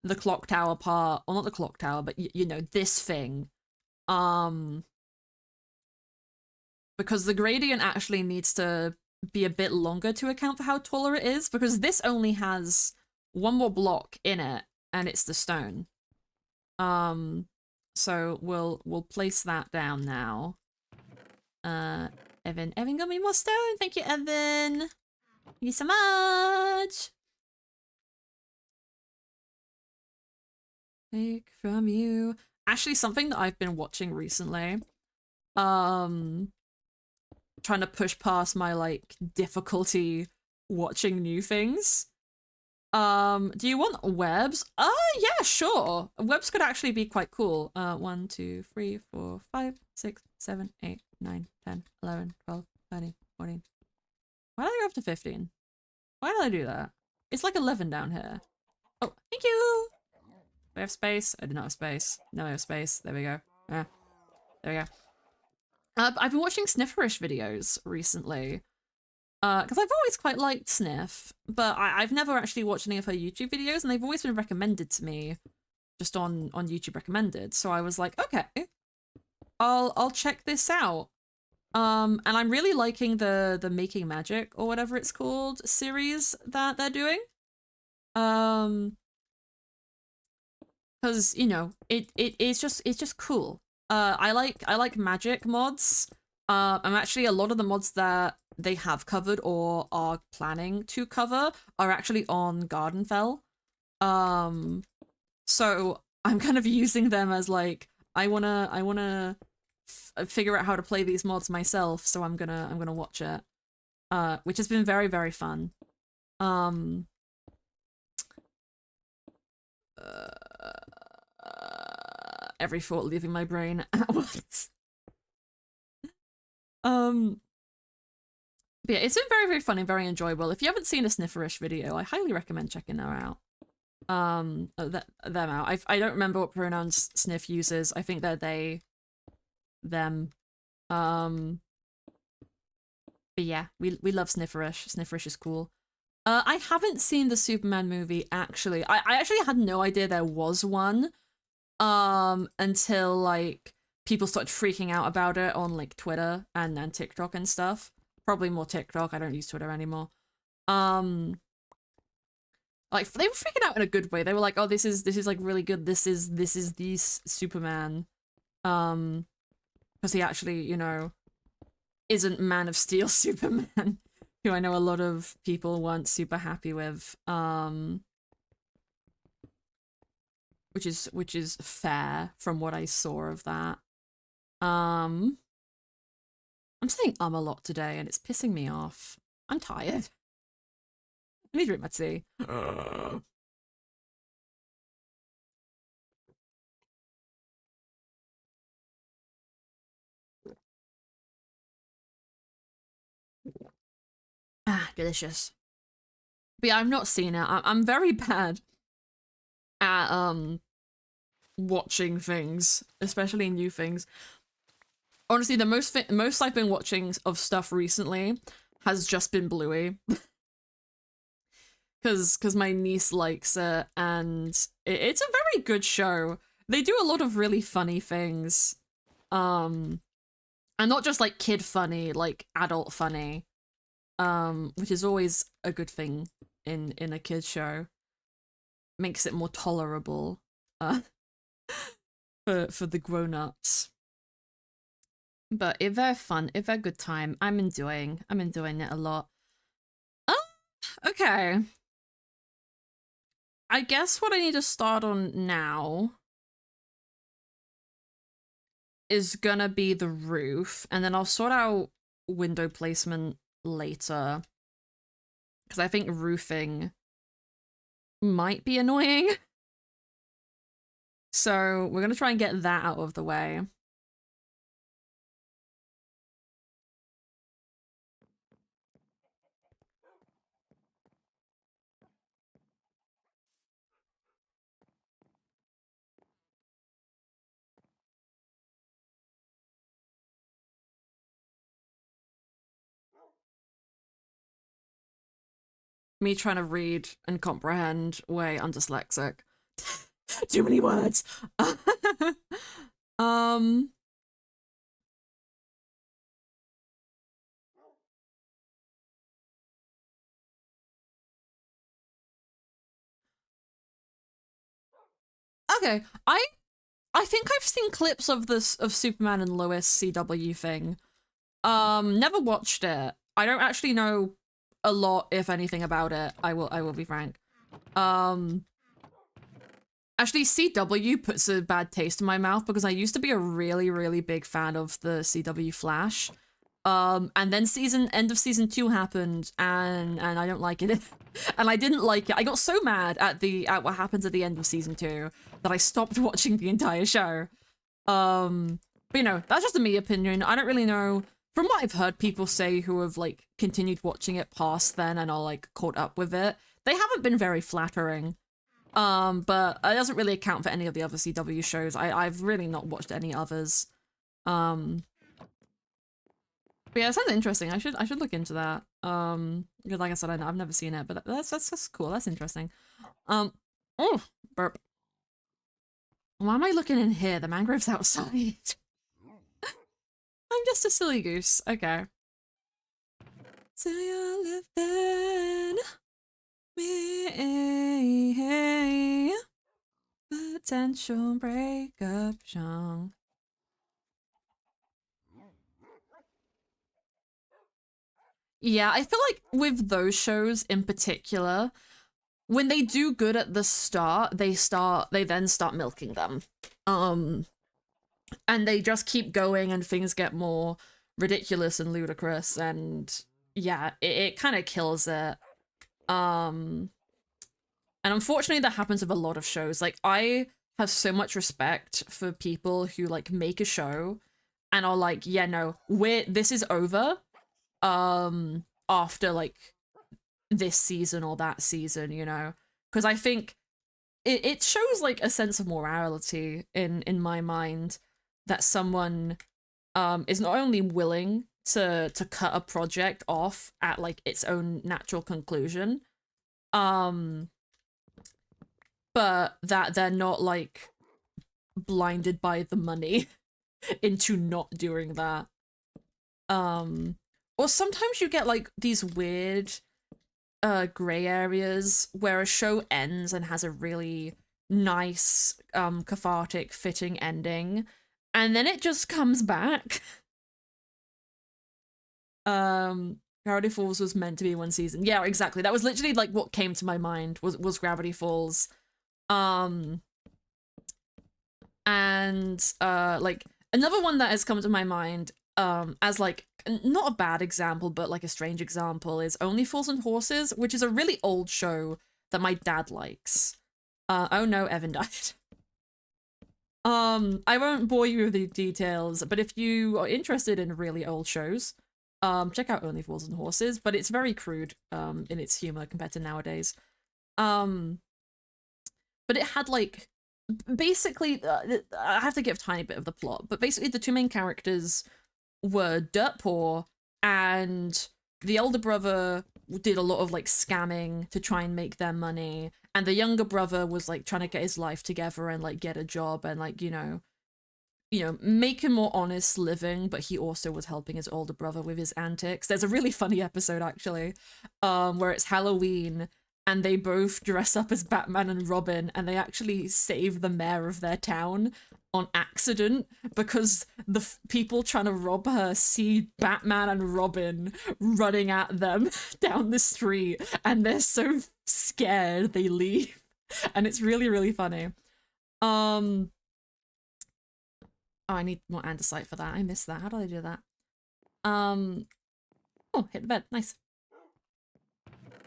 the clock tower part, or not the clock tower, but you know, this thing. Because the gradient actually needs to be a bit longer to account for how taller it is, because this only has one more block in it, and it's the stone. So we'll place that down now. Evan got me more stone. Thank you, Evan. Thank you so much. Take from you. Actually, something that I've been watching recently. Trying to push past my like difficulty watching new things. Do you want webs? Yeah, sure. Webs could actually be quite cool. 1, 2, 3, 4, 5, 6, 7, 8, 9, 10, 11, 12, 13, 14. Why did I go up to 15? Why did I do that? It's like 11 down here. Oh, thank you! Do I have space? I do not have space. No, I have space. There we go. Yeah, there we go. I've been watching Snifferish videos recently. Because I've always quite liked Sniff, but I've never actually watched any of her YouTube videos, and they've always been recommended to me, just on YouTube recommended. So I was like, okay, I'll check this out. And I'm really liking the Making Magic or whatever it's called series that they're doing. Because you know it's just cool. I like magic mods. I'm actually a lot of the mods that they have covered or are planning to cover are actually on Gardenfell. So I'm kind of using them as like I wanna figure out how to play these mods myself. So I'm gonna watch it, which has been very very fun. Every thought leaving my brain at once. But yeah, it's been very, very fun and very enjoyable. If you haven't seen a Snifferish video, I highly recommend checking her out. Them out. I don't remember what pronouns Sniff uses. I think they're they, them. But yeah, we love Snifferish. Snifferish is cool. I haven't seen the Superman movie, actually. I actually had no idea there was one. Until, like, people started freaking out about it on, like, Twitter and TikTok and stuff. Probably more TikTok. I don't use Twitter anymore. Like, they were freaking out in a good way. They were like, "Oh, this is like really good. This is the Superman." Because he actually, you know, isn't Man of Steel Superman, who I know a lot of people weren't super happy with. Which is fair from what I saw of that. I'm saying a lot today, and it's pissing me off. I'm tired. I need to drink my tea. Ah, delicious. But yeah, I've not seen it. I'm very bad at watching things, especially new things. Honestly, the most I've been watching of stuff recently has just been Bluey. Because my niece likes it, and it's a very good show. They do a lot of really funny things. And not just like kid funny, like adult funny. Which is always a good thing in a kid show. Makes it more tolerable for the grown-ups. But it's very fun, it's very good time. I'm enjoying it a lot. Oh, okay. I guess what I need to start on now is gonna be the roof, and then I'll sort out window placement later. Because I think roofing might be annoying. So we're gonna try and get that out of the way. Me trying to read and comprehend. Wait, I'm dyslexic. Too many words. um. Okay, I think I've seen clips of this of Superman and Lois CW thing. Never watched it. I don't actually know a lot, if anything, about it. I will be frank. Actually, CW puts a bad taste in my mouth because I used to be a really, really big fan of the CW Flash. And then end of season 2 happened, and I don't like it. And I didn't like it. I got so mad at what happens at the end of season 2 that I stopped watching the entire show. But you know, that's just a me opinion. I don't really know. From what I've heard people say who have like continued watching it past then and are like caught up with it, they haven't been very flattering. But it doesn't really account for any of the other CW shows. I've really not watched any others. But yeah, it sounds interesting. I should look into that. Because like I said, I've never seen it, but that's cool. That's interesting. Oh, burp. Why am I looking in here? The mangrove's outside. I'm just a silly goose. Okay. So you're living me potential breakup song. Yeah, I feel like with those shows in particular, when they do good at the start, they then start milking them. And they just keep going and things get more ridiculous and ludicrous, and yeah, it kind of kills it. And unfortunately that happens with a lot of shows. Like, I have so much respect for people who like make a show and are like, yeah, no, this is over after like this season or that season, you know, because I think it shows like a sense of morality in my mind that someone is not only willing to cut a project off at like its own natural conclusion, but that they're not like blinded by the money into not doing that. Or sometimes you get like these weird gray areas where a show ends and has a really nice cathartic fitting ending, and then it just comes back. Gravity Falls was meant to be one season. Yeah, exactly. That was literally like what came to my mind was Gravity Falls. And like another one that has come to my mind as like not a bad example but like a strange example is Only Fools and Horses, which is a really old show that my dad likes. Oh no, Evan died. I won't bore you with the details, but if you are interested in really old shows, check out Only Fools and Horses, but it's very crude in its humor compared to nowadays. But it had like basically I have to give a tiny bit of the plot, but basically the two main characters were dirt poor, and the older brother did a lot of like scamming to try and make their money, and the younger brother was like trying to get his life together and like get a job and like make a more honest living, but he also was helping his older brother with his antics. There's a really funny episode actually where it's Halloween and they both dress up as Batman and Robin, and they actually save the mayor of their town on accident because the people trying to rob her see Batman and Robin running at them down the street, and they're so scared they leave. And it's really, really funny. Oh, I need more andesite for that. I missed that. How do I do that? Oh, hit the bed. Nice.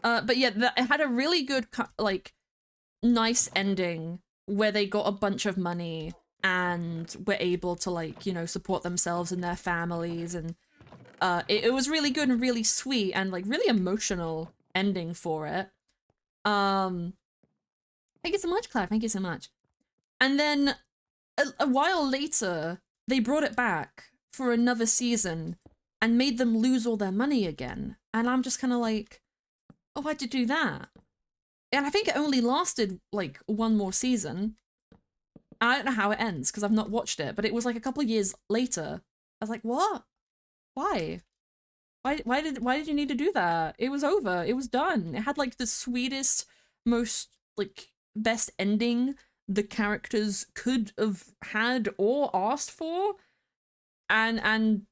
But yeah, it had a really good, like, nice ending where they got a bunch of money and were able to, like, support themselves and their families, and it was really good and really sweet and, like, really emotional ending for it. Thank you so much, Claire. Thank you so much. And then a while later, they brought it back for another season and made them lose all their money again. And I'm just kind of like, oh, why'd you do that? And I think it only lasted like one more season. I don't know how it ends because I've not watched it, but it was like a couple of years later. I was like, what? Why? Why did you need to do that? It was over. It was done. It had like the sweetest, most like best ending the characters could have had or asked for, and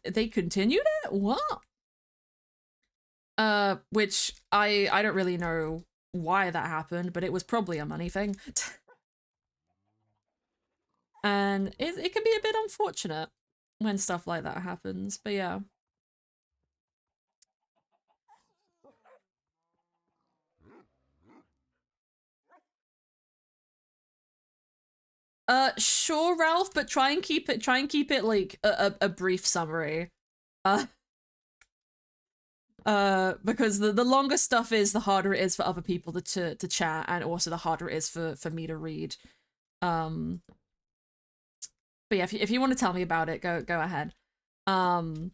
they continued it. What? Which I don't really know why that happened, but it was probably a money thing. And it can be a bit unfortunate. when stuff like that happens. But yeah. Sure, Ralph, but try and keep it like a brief summary. Uh, because the longer stuff is, the harder it is for other people to chat, and also the harder it is for me to read. Um, but yeah, if you want to tell me about it, go ahead. Um,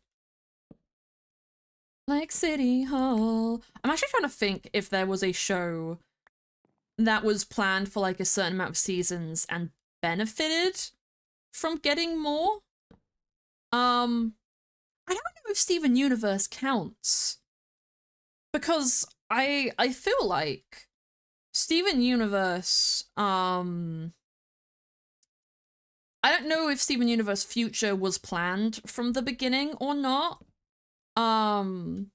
like City Hall. I'm actually trying to think if there was a show that was planned for like a certain amount of seasons and benefited from getting more. I don't know if Steven Universe counts because I feel like Steven Universe I don't know if Steven Universe Future was planned from the beginning or not. Um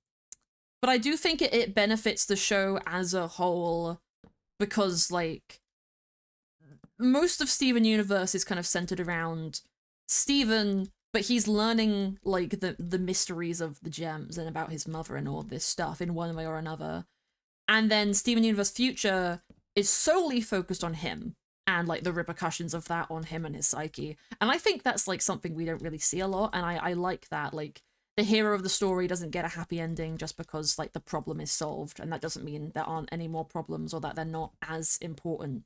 but I do think it benefits the show as a whole because like most of Steven Universe is kind of centered around Steven, but he's learning like the mysteries of the gems and about his mother and all this stuff in one way or another. And then Steven Universe Future is solely focused on him and like the repercussions of that on him and his psyche. And I think that's like something we don't really see a lot. And I like that. Like the hero of the story doesn't get a happy ending just because like the problem is solved. And that doesn't mean there aren't any more problems or that they're not as important.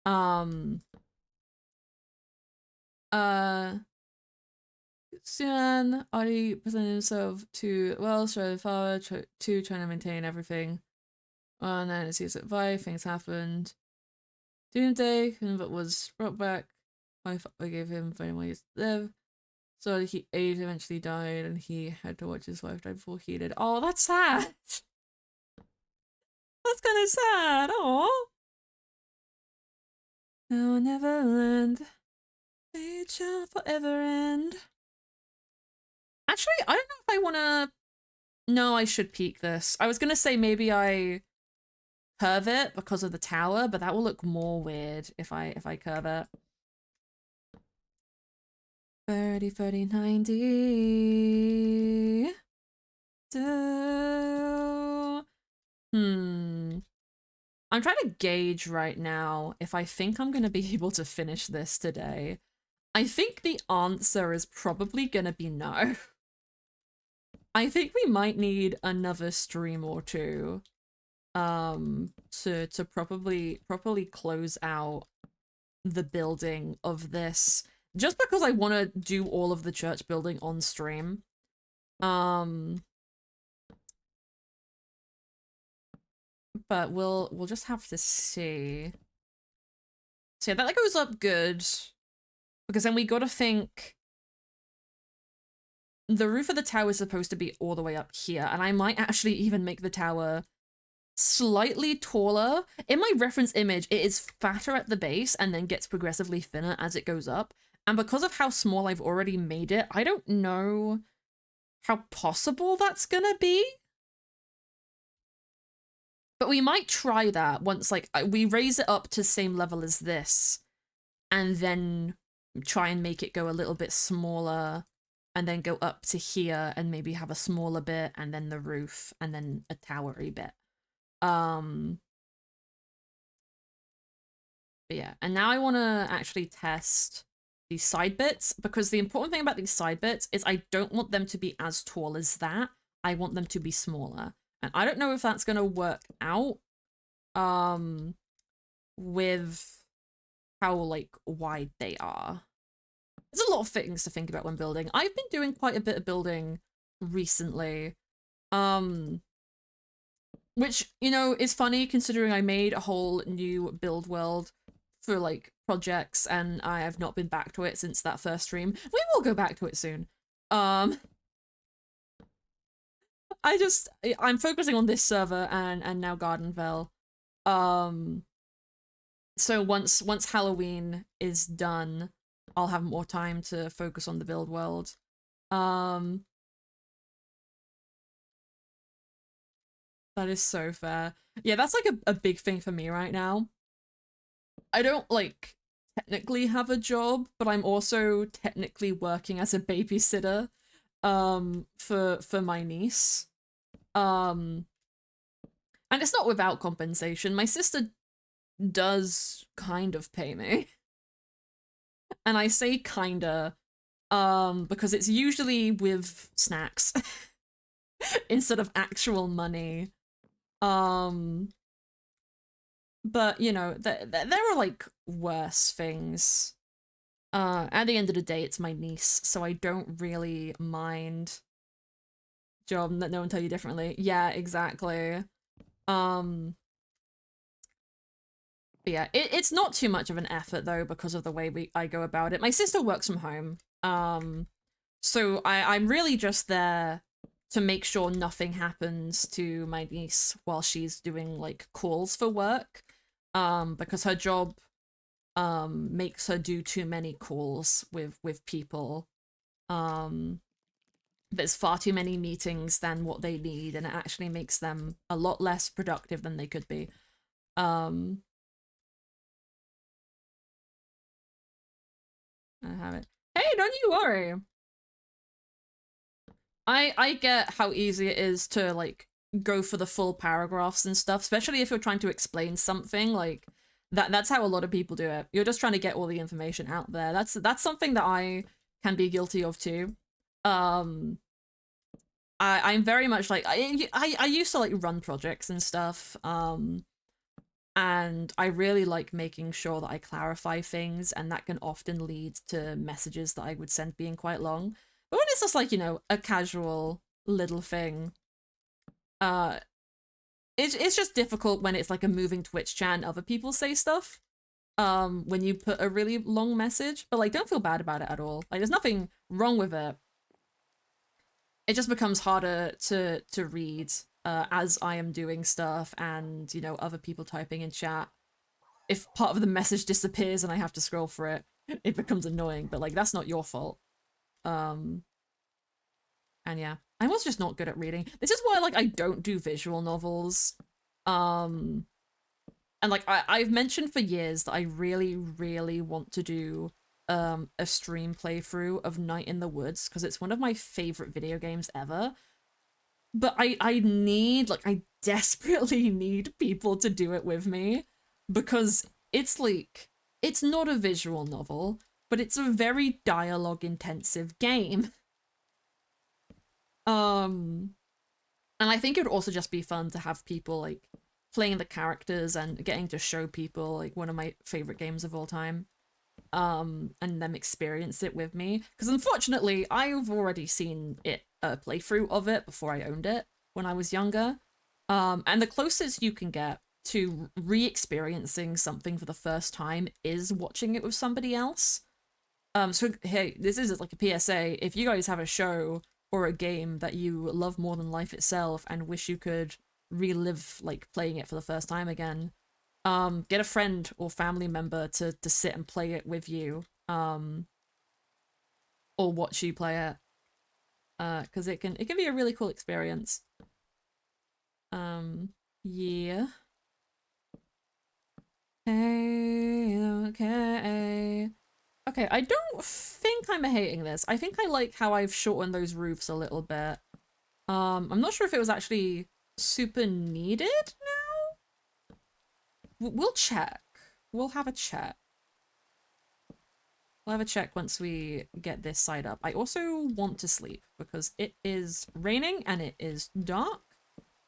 Um uh Sian already presented himself to well, so father to trying to maintain everything. And then it seems that things happened. Doomsday, but was brought back. My father gave him 20 more years to live. So he age eventually died, and he had to watch his wife die before he did. Oh, that's sad. That's kind of sad. Oh. No, Neverland. It shall forever end. Actually, I don't know if I want to. No, I should peek this. I was gonna say maybe I curve it because of the tower, but that will look more weird if I curve it. 30, 30, 90. Do. I'm trying to gauge right now if I think I'm going to be able to finish this today. I think the answer is probably going to be no. I think we might need another stream or two to properly close out the building of this, just because I want to do all of the church building on stream. But we'll just have to see. So yeah, that goes up good. Because then we gotta think the roof of the tower is supposed to be all the way up here, and I might actually even make the tower slightly taller. In my reference image, it is fatter at the base and then gets progressively thinner as it goes up. And because of how small I've already made it, I don't know how possible that's gonna be. But we might try that once, like, we raise it up to the same level as this, and then try and make it go a little bit smaller, and then go up to here and maybe have a smaller bit, and then the roof, and then a towery bit. But yeah, and now I want to actually test these side bits, because the important thing about these side bits is I don't want them to be as tall as that. I want them to be smaller. And I don't know if that's going to work out with how like wide they are. There's a lot of things to think about when building. I've been doing quite a bit of building recently. Which, you know, is funny considering I made a whole new build world for like projects and I have not been back to it since that first stream. We will go back to it soon. I'm focusing on this server and now Gardenville. So once Halloween is done, I'll have more time to focus on the build world. That is so fair. Yeah, that's like a big thing for me right now. I don't like technically have a job, but I'm also technically working as a babysitter for my niece. Um and it's not without compensation. My sister does kind of pay me. And I say kinda because it's usually with snacks instead of actual money. Um but you know, there are like worse things. At the end of the day, it's my niece, so I don't really mind. Job that no one tell you differently. Yeah, exactly. Um, but yeah, it's not too much of an effort though because of the way I go about it. My sister works from home, so I'm really just there to make sure nothing happens to my niece while she's doing like calls for work, because her job makes her do too many calls with people. Um, there's far too many meetings than what they need, and it actually makes them a lot less productive than they could be. Um, I have it. Hey, don't you worry. I get how easy it is to like go for the full paragraphs and stuff, especially if you're trying to explain something like that's how a lot of people do it. You're just trying to get all the information out there. That's something that I can be guilty of too. Um I'm very much like I used to like run projects and stuff. And I really like making sure that I clarify things, and that can often lead to messages that I would send being quite long. But when it's just like, you know, a casual little thing, uh it's just difficult when it's like a moving Twitch chat and other people say stuff. When you put a really long message, but like don't feel bad about it at all. Like there's nothing wrong with it. It just becomes harder to read as I am doing stuff and, you know, other people typing in chat. If part of the message disappears and I have to scroll for it, it becomes annoying, but like that's not your fault. Um and yeah, I was just not good at reading. This is why like I don't do visual novels. Um and like I've mentioned for years that I really, really want to do a stream playthrough of Night in the Woods because it's one of my favorite video games ever. But I need, like, I desperately need people to do it with me because it's like it's not a visual novel, but it's a very dialogue intensive game. Um and I think it would also just be fun to have people like playing the characters and getting to show people like one of my favorite games of all time, and them experience it with me, because unfortunately I've already seen it, a playthrough of it before I owned it when I was younger, and the closest you can get to re-experiencing something for the first time is watching it with somebody else. So hey, this is like a PSA. If you guys have a show or a game that you love more than life itself and wish you could relive like playing it for the first time again, get a friend or family member to sit and play it with you, or watch you play it, because it can be a really cool experience. Yeah. Hey, okay. Okay, I don't think I'm hating this. I think I like how I've shortened those roofs a little bit. I'm not sure if it was actually super needed now. We'll check. We'll have a check. We'll have a check once we get this side up. I also want to sleep because it is raining and it is dark.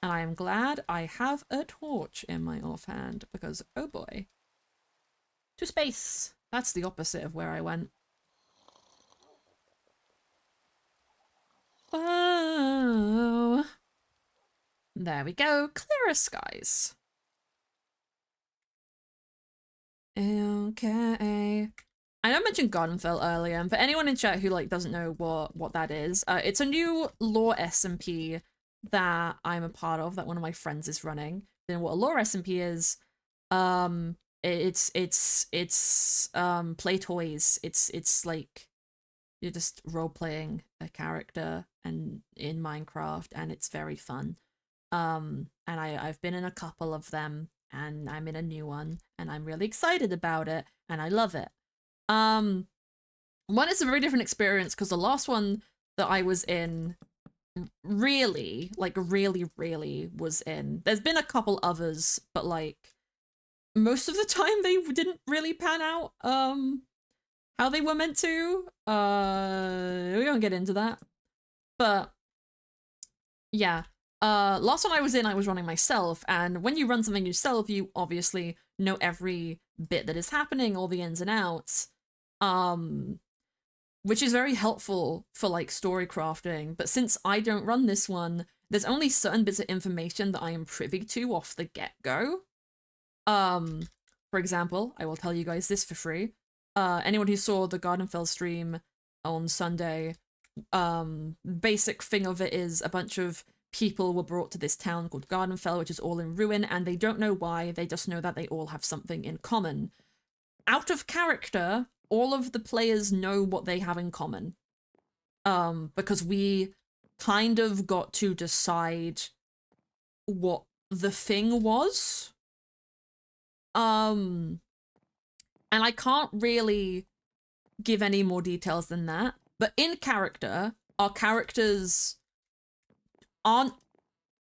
And I am glad I have a torch in my offhand because, oh boy. To space. That's the opposite of where I went. Whoa. There we go. Clearer skies. Okay. I know I mentioned Gardenfell earlier, and for anyone in chat who like doesn't know what that is, it's a new lore SMP that I'm a part of, that one of my friends is running. Then what a lore SMP is, it's play toys. It's like you're just role playing a character and in Minecraft, and it's very fun. And I've been in a couple of them, and I'm in a new one, and I'm really excited about it, and I love it. One is a very different experience because the last one that I was in really, like really was in. There's been a couple others, but like most of the time they didn't really pan out how they were meant to. We won't get into that. But yeah. Last one I was in, I was running myself, and when you run something yourself, you obviously know every bit that is happening, all the ins and outs. Which is very helpful for like story crafting. But since I don't run this one, there's only certain bits of information that I am privy to off the get-go. For example, I will tell you guys this for free. Anyone who saw the Gardenfell stream on Sunday, basic thing of it is a bunch of people were brought to this town called Gardenfell, which is all in ruin, and they don't know why, they just know that they all have something in common. Out of character, all of the players know what they have in common. Because we kind of got to decide what the thing was. And I can't really give any more details than that. But in character, our characters aren't...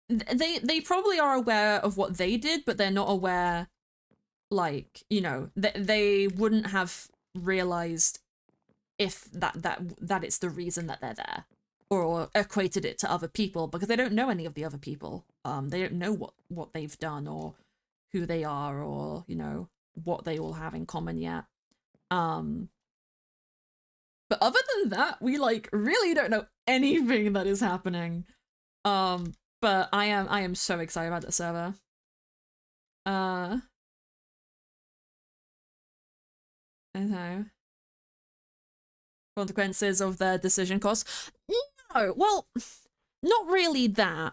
They probably are aware of what they did, but they're not aware, like, you know, they wouldn't have realized if that it's the reason that they're there, or equated it to other people, because they don't know any of the other people. They don't know what they've done, or who they are, or, you know, what they all have in common yet. But other than that, we like really don't know anything that is happening. But I am so excited about the server. Okay. Consequences of their decision costs. No, well, not really that.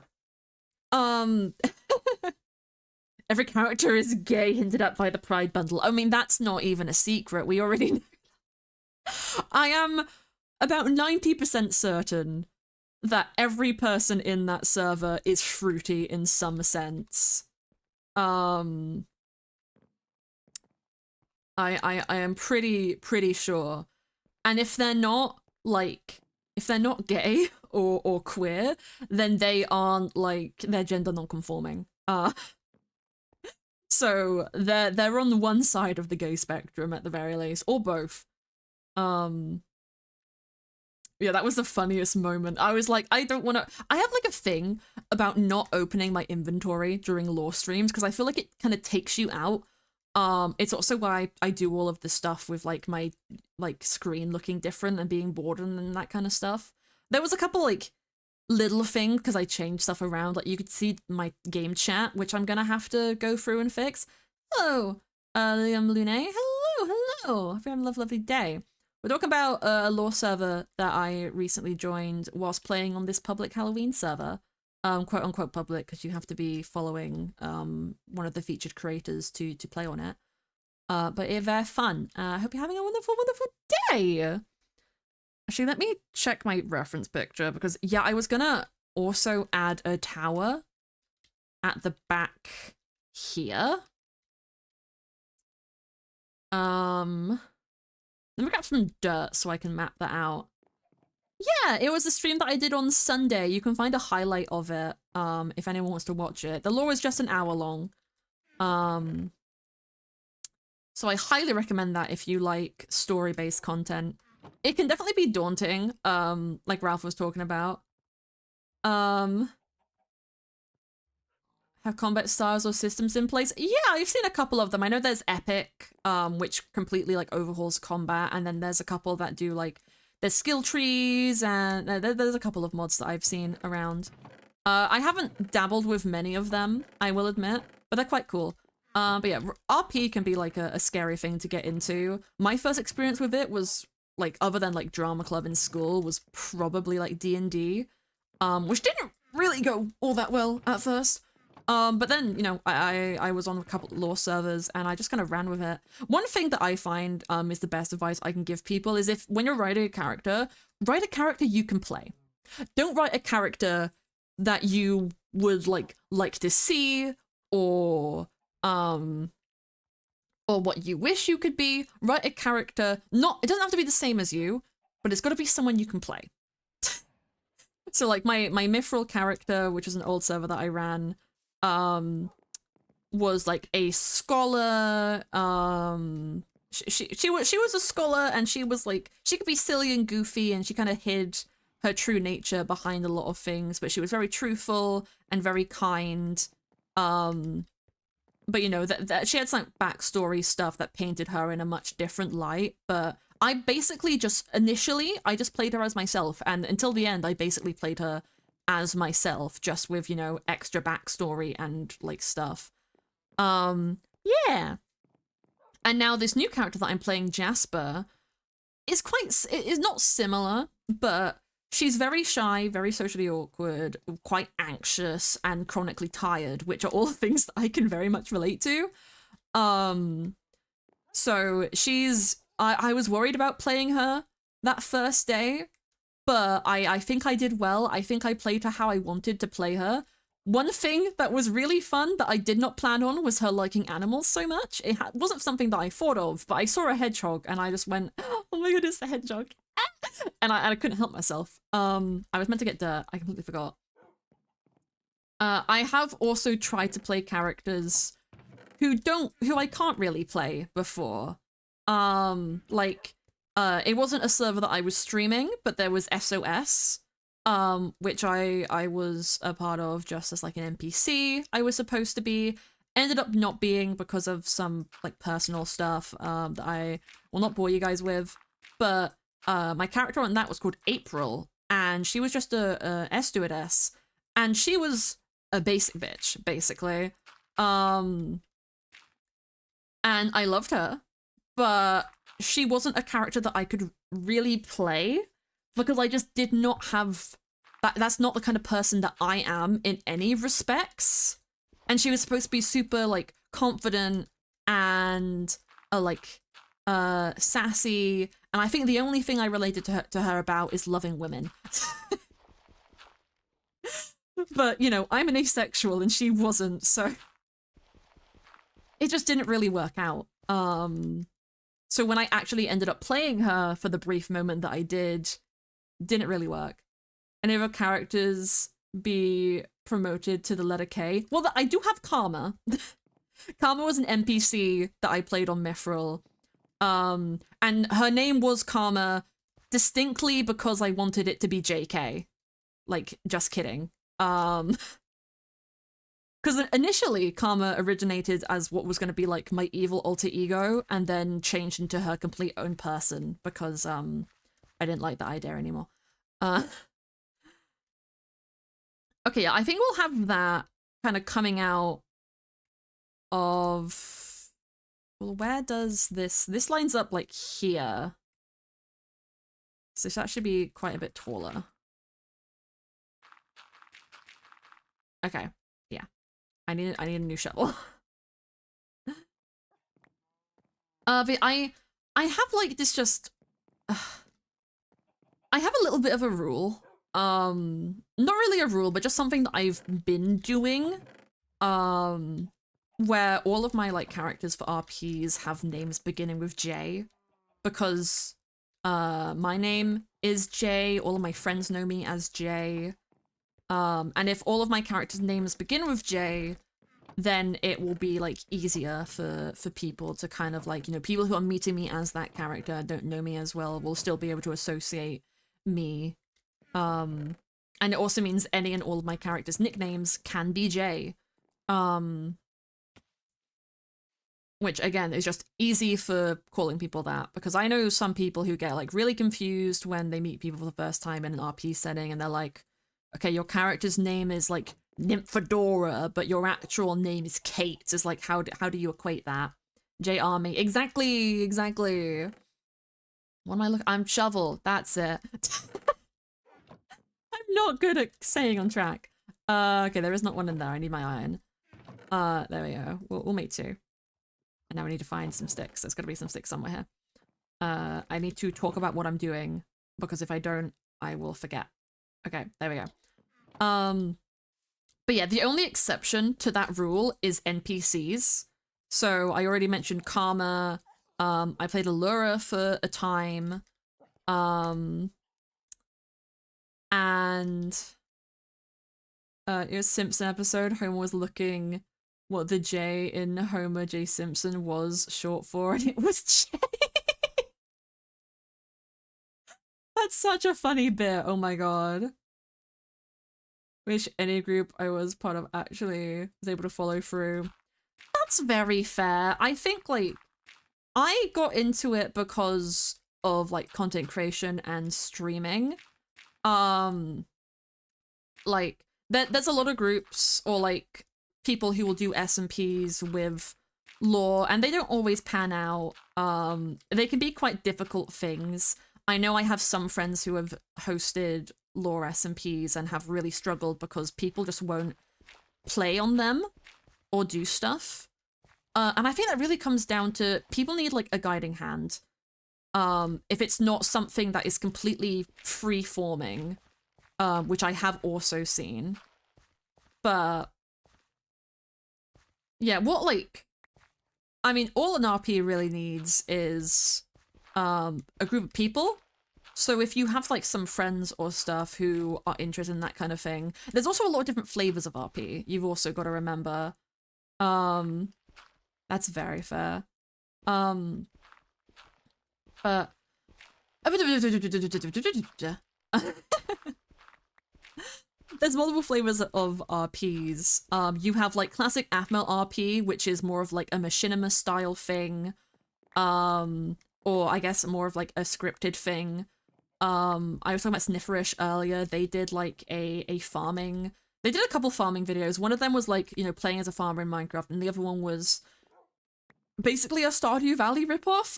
Every character is gay, hinted at by the Pride bundle. I mean, that's not even a secret. We already know. I am about 90% certain that every person in that server is fruity in some sense. I am pretty sure. And if they're not, like, if they're not gay or queer, then they aren't, like, they're gender non-conforming. So they're on one side of the gay spectrum at the very least, or both. Yeah, that was the funniest moment. I was like, I don't want to... I have, like, a thing about not opening my inventory during lore streams, because I feel like it kind of takes you out. It's also why I do all of the stuff with, like, my, like, screen looking different and being bored and that kind of stuff. There was a couple, like, little things, because I changed stuff around. Like, you could see my game chat, which I'm gonna have to go through and fix. Hello, Liam Lune. Hello. Hope you're having a lovely day. We're talking about a lore server that I recently joined whilst playing on this public Halloween server. Quote unquote public, because you have to be following one of the featured creators to play on it. But it's very fun. I hope you're having a wonderful day. Actually, let me check my reference picture, because yeah, I was gonna also add a tower at the back here. Let me grab some dirt so I can map that out. Yeah, it was a stream that I did on Sunday. You can find a highlight of it, if anyone wants to watch it. The lore is just an hour long. So I highly recommend that if you like story-based content. It can definitely be daunting, like Ralph was talking about. Have combat styles or systems in place? Yeah, I've seen a couple of them. I know there's Epic, which completely like overhauls combat, and then there's a couple that do like there's skill trees, and there's a couple of mods that I've seen around. I haven't dabbled with many of them, I will admit, but they're quite cool. But yeah, RP can be like a scary thing to get into. My first experience with it was like, other than like drama club in school, was probably like D&D, which didn't really go all that well at first. But then, you know, I was on a couple of lore servers and I just kind of ran with it. One thing that I find is the best advice I can give people is, if when you're writing a character, write a character you can play. Don't write a character that you would like to see, or um, or what you wish you could be. Write a character, it doesn't have to be the same as you, but it's got to be someone you can play. So like my Mithril character, which is an old server that I ran, was like a scholar. She was a scholar, and she was like, she could be silly and goofy, and she kind of hid her true nature behind a lot of things, but she was very truthful and very kind. But you know, that she had some backstory stuff that painted her in a much different light. But I basically initially I just played her as myself, and until the end I basically played her as myself, just with, you know, extra backstory and like stuff. Yeah. And now this new character that I'm playing, Jasper, is not similar, but she's very shy, very socially awkward, quite anxious, and chronically tired, which are all things that I can very much relate to. So I was worried about playing her that first day, but I think I did well. I think I played her how I wanted to play her. One thing that was really fun that I did not plan on was her liking animals so much. It wasn't something that I thought of, but I saw a hedgehog and I just went, oh my goodness, a hedgehog. And I couldn't help myself. I was meant to get dirt. I completely forgot. I have also tried to play characters who I can't really play before. It wasn't a server that I was streaming, but there was SOS, which I was a part of just as like an NPC. I was supposed to be, ended up not being because of some like personal stuff that I will not bore you guys with. But my character on that was called April, and she was just a air stewardess, and she was a basic bitch basically. And I loved her, but she wasn't a character that I could really play because I just did not have that. That's not the kind of person that I am in any respects. And she was supposed to be super like confident and sassy. And I think the only thing I related to her about is loving women. But you know, I'm an asexual and she wasn't, so it just didn't really work out. So when I actually ended up playing her for the brief moment that I didn't really work. Any other characters be promoted to the letter K? Well, I do have Karma. Karma was an NPC that I played on Mithril. And her name was Karma distinctly because I wanted it to be JK. Like, just kidding. Because initially Karma originated as what was going to be like my evil alter ego, and then changed into her complete own person because I didn't like that idea anymore. Okay, I think we'll have that kind of coming out of, well, where does this lines up like here, so that should be quite a bit taller. Okay, yeah, I need a new shovel. But I have like this just I have a little bit of a rule. Not really a rule, but just something that I've been doing. Where all of my like characters for RPs have names beginning with J, because my name is J, all of my friends know me as J. And if all of my characters' names begin with J, then it will be like easier for people to kind of like, you know, people who are meeting me as that character, don't know me as well, will still be able to associate me. And it also means any and all of my characters' nicknames can be J. Which again is just easy for calling people that, because I know some people who get like really confused when they meet people for the first time in an RP setting and they're like, okay, your character's name is like Nymphadora, but your actual name is Kate. It's like, how do you equate that? J Army. Exactly. What am I looking? I'm Shovel. That's it. I'm not good at staying on track. Okay, there is not one in there. I need my iron. There we go. We'll make two. And now we need to find some sticks. There's gotta be some sticks somewhere here. I need to talk about what I'm doing, because if I don't, I will forget. Okay, there we go. But yeah, the only exception to that rule is NPCs. So I already mentioned Karma. I played Allura for a time. And it was Simpson episode. Homer was looking what the J in Homer J. Simpson was short for, and it was J. That's such a funny bit. Oh my god. Which any group I was part of actually was able to follow through. That's very fair. I think, like, I got into it because of, like, content creation and streaming. Like, there's a lot of groups or, like, people who will do S&Ps with lore, and they don't always pan out. They can be quite difficult things. I know I have some friends who have hosted lore S&Ps and have really struggled because people just won't play on them or do stuff. And I think that really comes down to people need, like, a guiding hand. If it's not something that is completely free-forming, which I have also seen. But yeah, what, like, I mean, all an RP really needs is a group of people. So if you have, like, some friends or stuff who are interested in that kind of thing, there's also a lot of different flavors of RP. You've also got to remember. That's very fair. But there's multiple flavors of RPs. You have, like, classic Athmel RP, which is more of, like, a machinima style thing. Or I guess more of, like, a scripted thing. I was talking about Snifferish earlier. They did, like, a farming. They did a couple farming videos. One of them was, like, you know, playing as a farmer in Minecraft, and the other one was basically a Stardew Valley ripoff.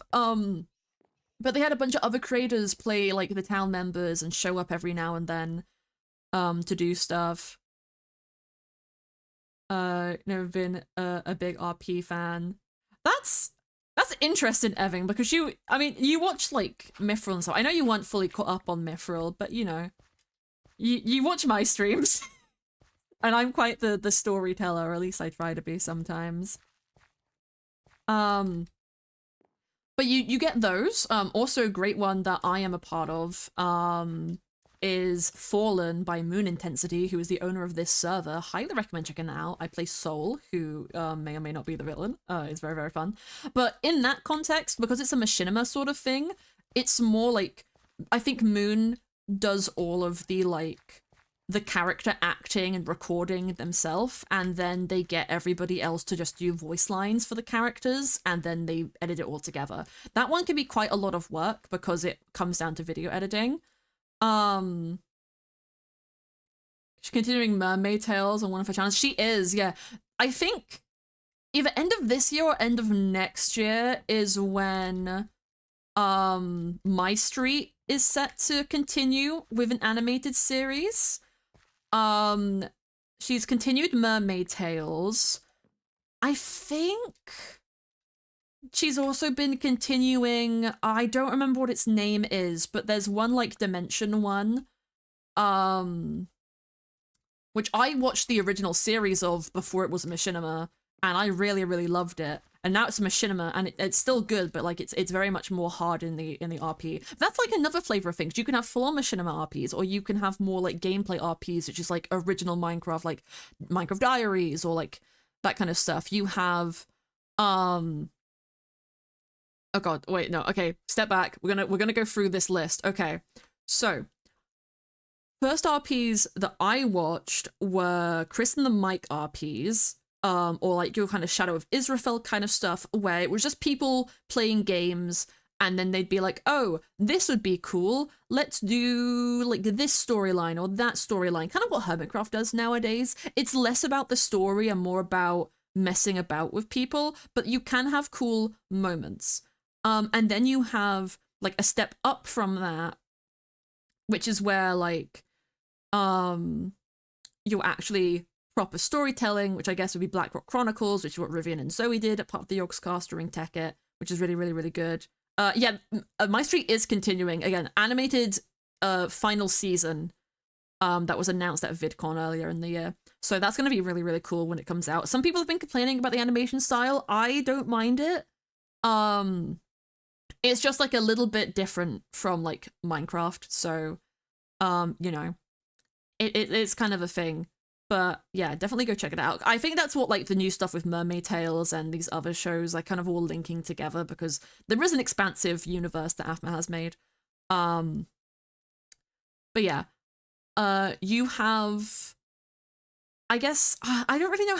But they had a bunch of other creators play, like, the town members and show up every now and then to do stuff. Never been a big RP fan. That's interesting, Evan, because I mean, you watch, like, Mithril and stuff. I know you weren't fully caught up on Mithril, but, you know, you watch my streams. And I'm quite the storyteller, or at least I try to be sometimes. But you get those. Also a great one that I am a part of, is Fallen by Moon Intensity, who is the owner of this server. Highly recommend checking that out. I play Soul, who may or may not be the villain. It's very, very fun. But in that context, because it's a machinima sort of thing, it's more like, I think Moon does all of the, like, the character acting and recording themselves, and then they get everybody else to just do voice lines for the characters, and then they edit it all together. That one can be quite a lot of work because it comes down to video editing. She's continuing Mermaid Tales on one of her channels. She is, yeah. I think either end of this year or end of next year is when My Street is set to continue with an animated series. She's continued Mermaid Tales. I think she's also been continuing, I don't remember what its name is, but there's one, like, Dimension one, which I watched the original series of before it was a machinima, and I really, really loved it. And now it's a machinima, and it's still good, but, like, it's very much more hard in the RP. That's, like, another flavor of things. You can have full-on machinima RPs, or you can have more, like, gameplay RPs, which is, like, original Minecraft, like Minecraft Diaries, or, like, that kind of stuff. You have, oh god, wait, no, okay, step back. We're gonna go through this list. Okay, so first RPs that I watched were Chris and the Mike RPs. Or, like, your kind of Shadow of Israfel kind of stuff, where it was just people playing games, and then they'd be like, oh, this would be cool, let's do, like, this storyline or that storyline, kind of what Hermitcraft does nowadays. It's less about the story and more about messing about with people, but you can have cool moments. And then you have, like, a step up from that, which is where, like, you're actually proper storytelling, which I guess would be Blackrock Chronicles, which is what Rivian and Zoe did at part of the Yogscast during Tekkit, which is really, really, really good. Yeah, My Street is continuing. Again, animated final season. that was announced at VidCon earlier in the year. So that's going to be really, really cool when it comes out. Some people have been complaining about the animation style. I don't mind it. It's just like a little bit different from like Minecraft. So, you know, it's kind of a thing. But yeah, definitely go check it out. I think that's what like the new stuff with Mermaid Tales and these other shows are kind of all linking together, because there is an expansive universe that AFMA has made. But yeah, you have, I guess, I don't really know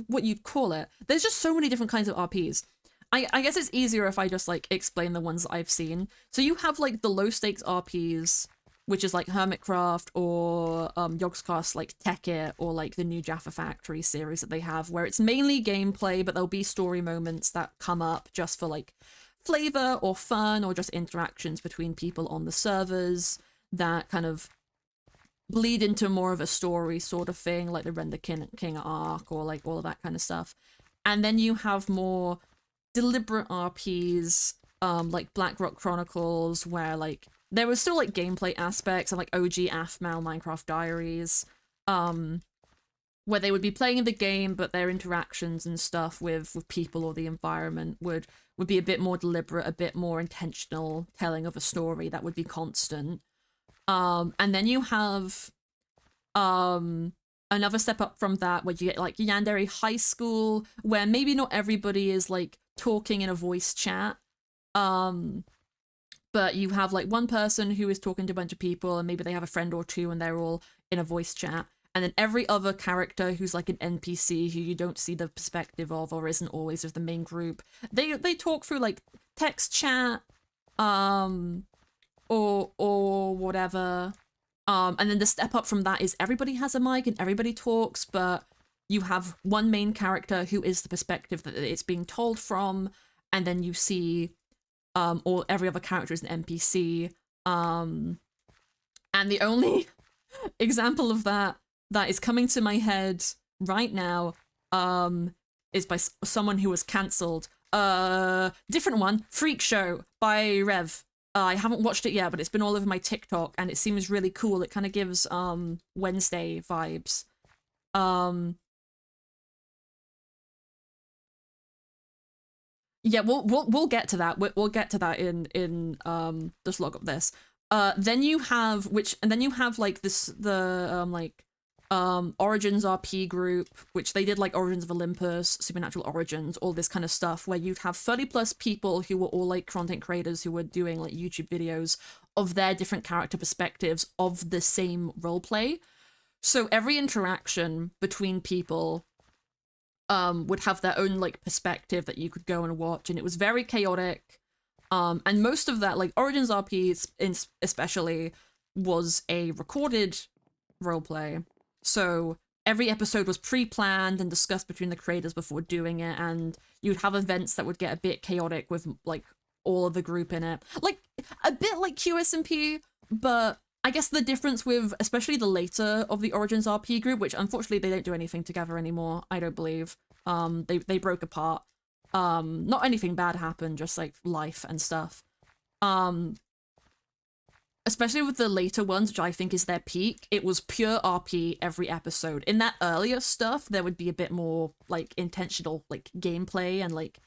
what you'd call it. There's just so many different kinds of RPs. I guess it's easier if I just like explain the ones that I've seen. So you have like the low stakes RPs, which is like Hermitcraft or Yogscast, like Tekkit, or like the new Jaffa Factory series that they have, where it's mainly gameplay, but there'll be story moments that come up just for like flavor or fun, or just interactions between people on the servers that kind of bleed into more of a story sort of thing, like the Render King arc, or like all of that kind of stuff. And then you have more deliberate RPs, like Blackrock Chronicles, where like there was still like gameplay aspects, and like OG AFMAL Minecraft Diaries, where they would be playing the game, but their interactions and stuff with people or the environment would be a bit more deliberate, a bit more intentional telling of a story that would be constant. And then you have another step up from that, where you get like Yandere High School, where maybe not everybody is like talking in a voice chat, but you have like one person who is talking to a bunch of people, and maybe they have a friend or two and they're all in a voice chat, and then every other character who's like an NPC who you don't see the perspective of, or isn't always with the main group, they talk through like text chat, or whatever. And then the step up from that is everybody has a mic and everybody talks, but you have one main character who is the perspective that it's being told from, and then you see or every other character is an NPC. And the only example of that is coming to my head right now is by someone who was cancelled. Different one, Freak Show by Rev. I haven't watched it yet, but it's been all over my TikTok, and it seems really cool. It kind of gives Wednesday vibes. Yeah, we'll get to that. We'll get to that in just log up this. Then you have like Origins RP group, which they did like Origins of Olympus, Supernatural Origins, all this kind of stuff, where you'd have 30+ people who were all like content creators who were doing like YouTube videos of their different character perspectives of the same roleplay. So every interaction between people would have their own like perspective that you could go and watch, and it was very chaotic. And most of that, like Origins RP especially, was a recorded roleplay. So every episode was pre-planned and discussed between the creators before doing it, and you'd have events that would get a bit chaotic with like all of the group in it. Like a bit like QSMP, but I guess the difference with especially the later of the Origins RP group, which unfortunately they don't do anything together anymore, I don't believe. They broke apart. Not anything bad happened, just like life and stuff. Especially with the later ones, which I think is their peak, it was pure RP every episode. In that earlier stuff, there would be a bit more like intentional like gameplay, and like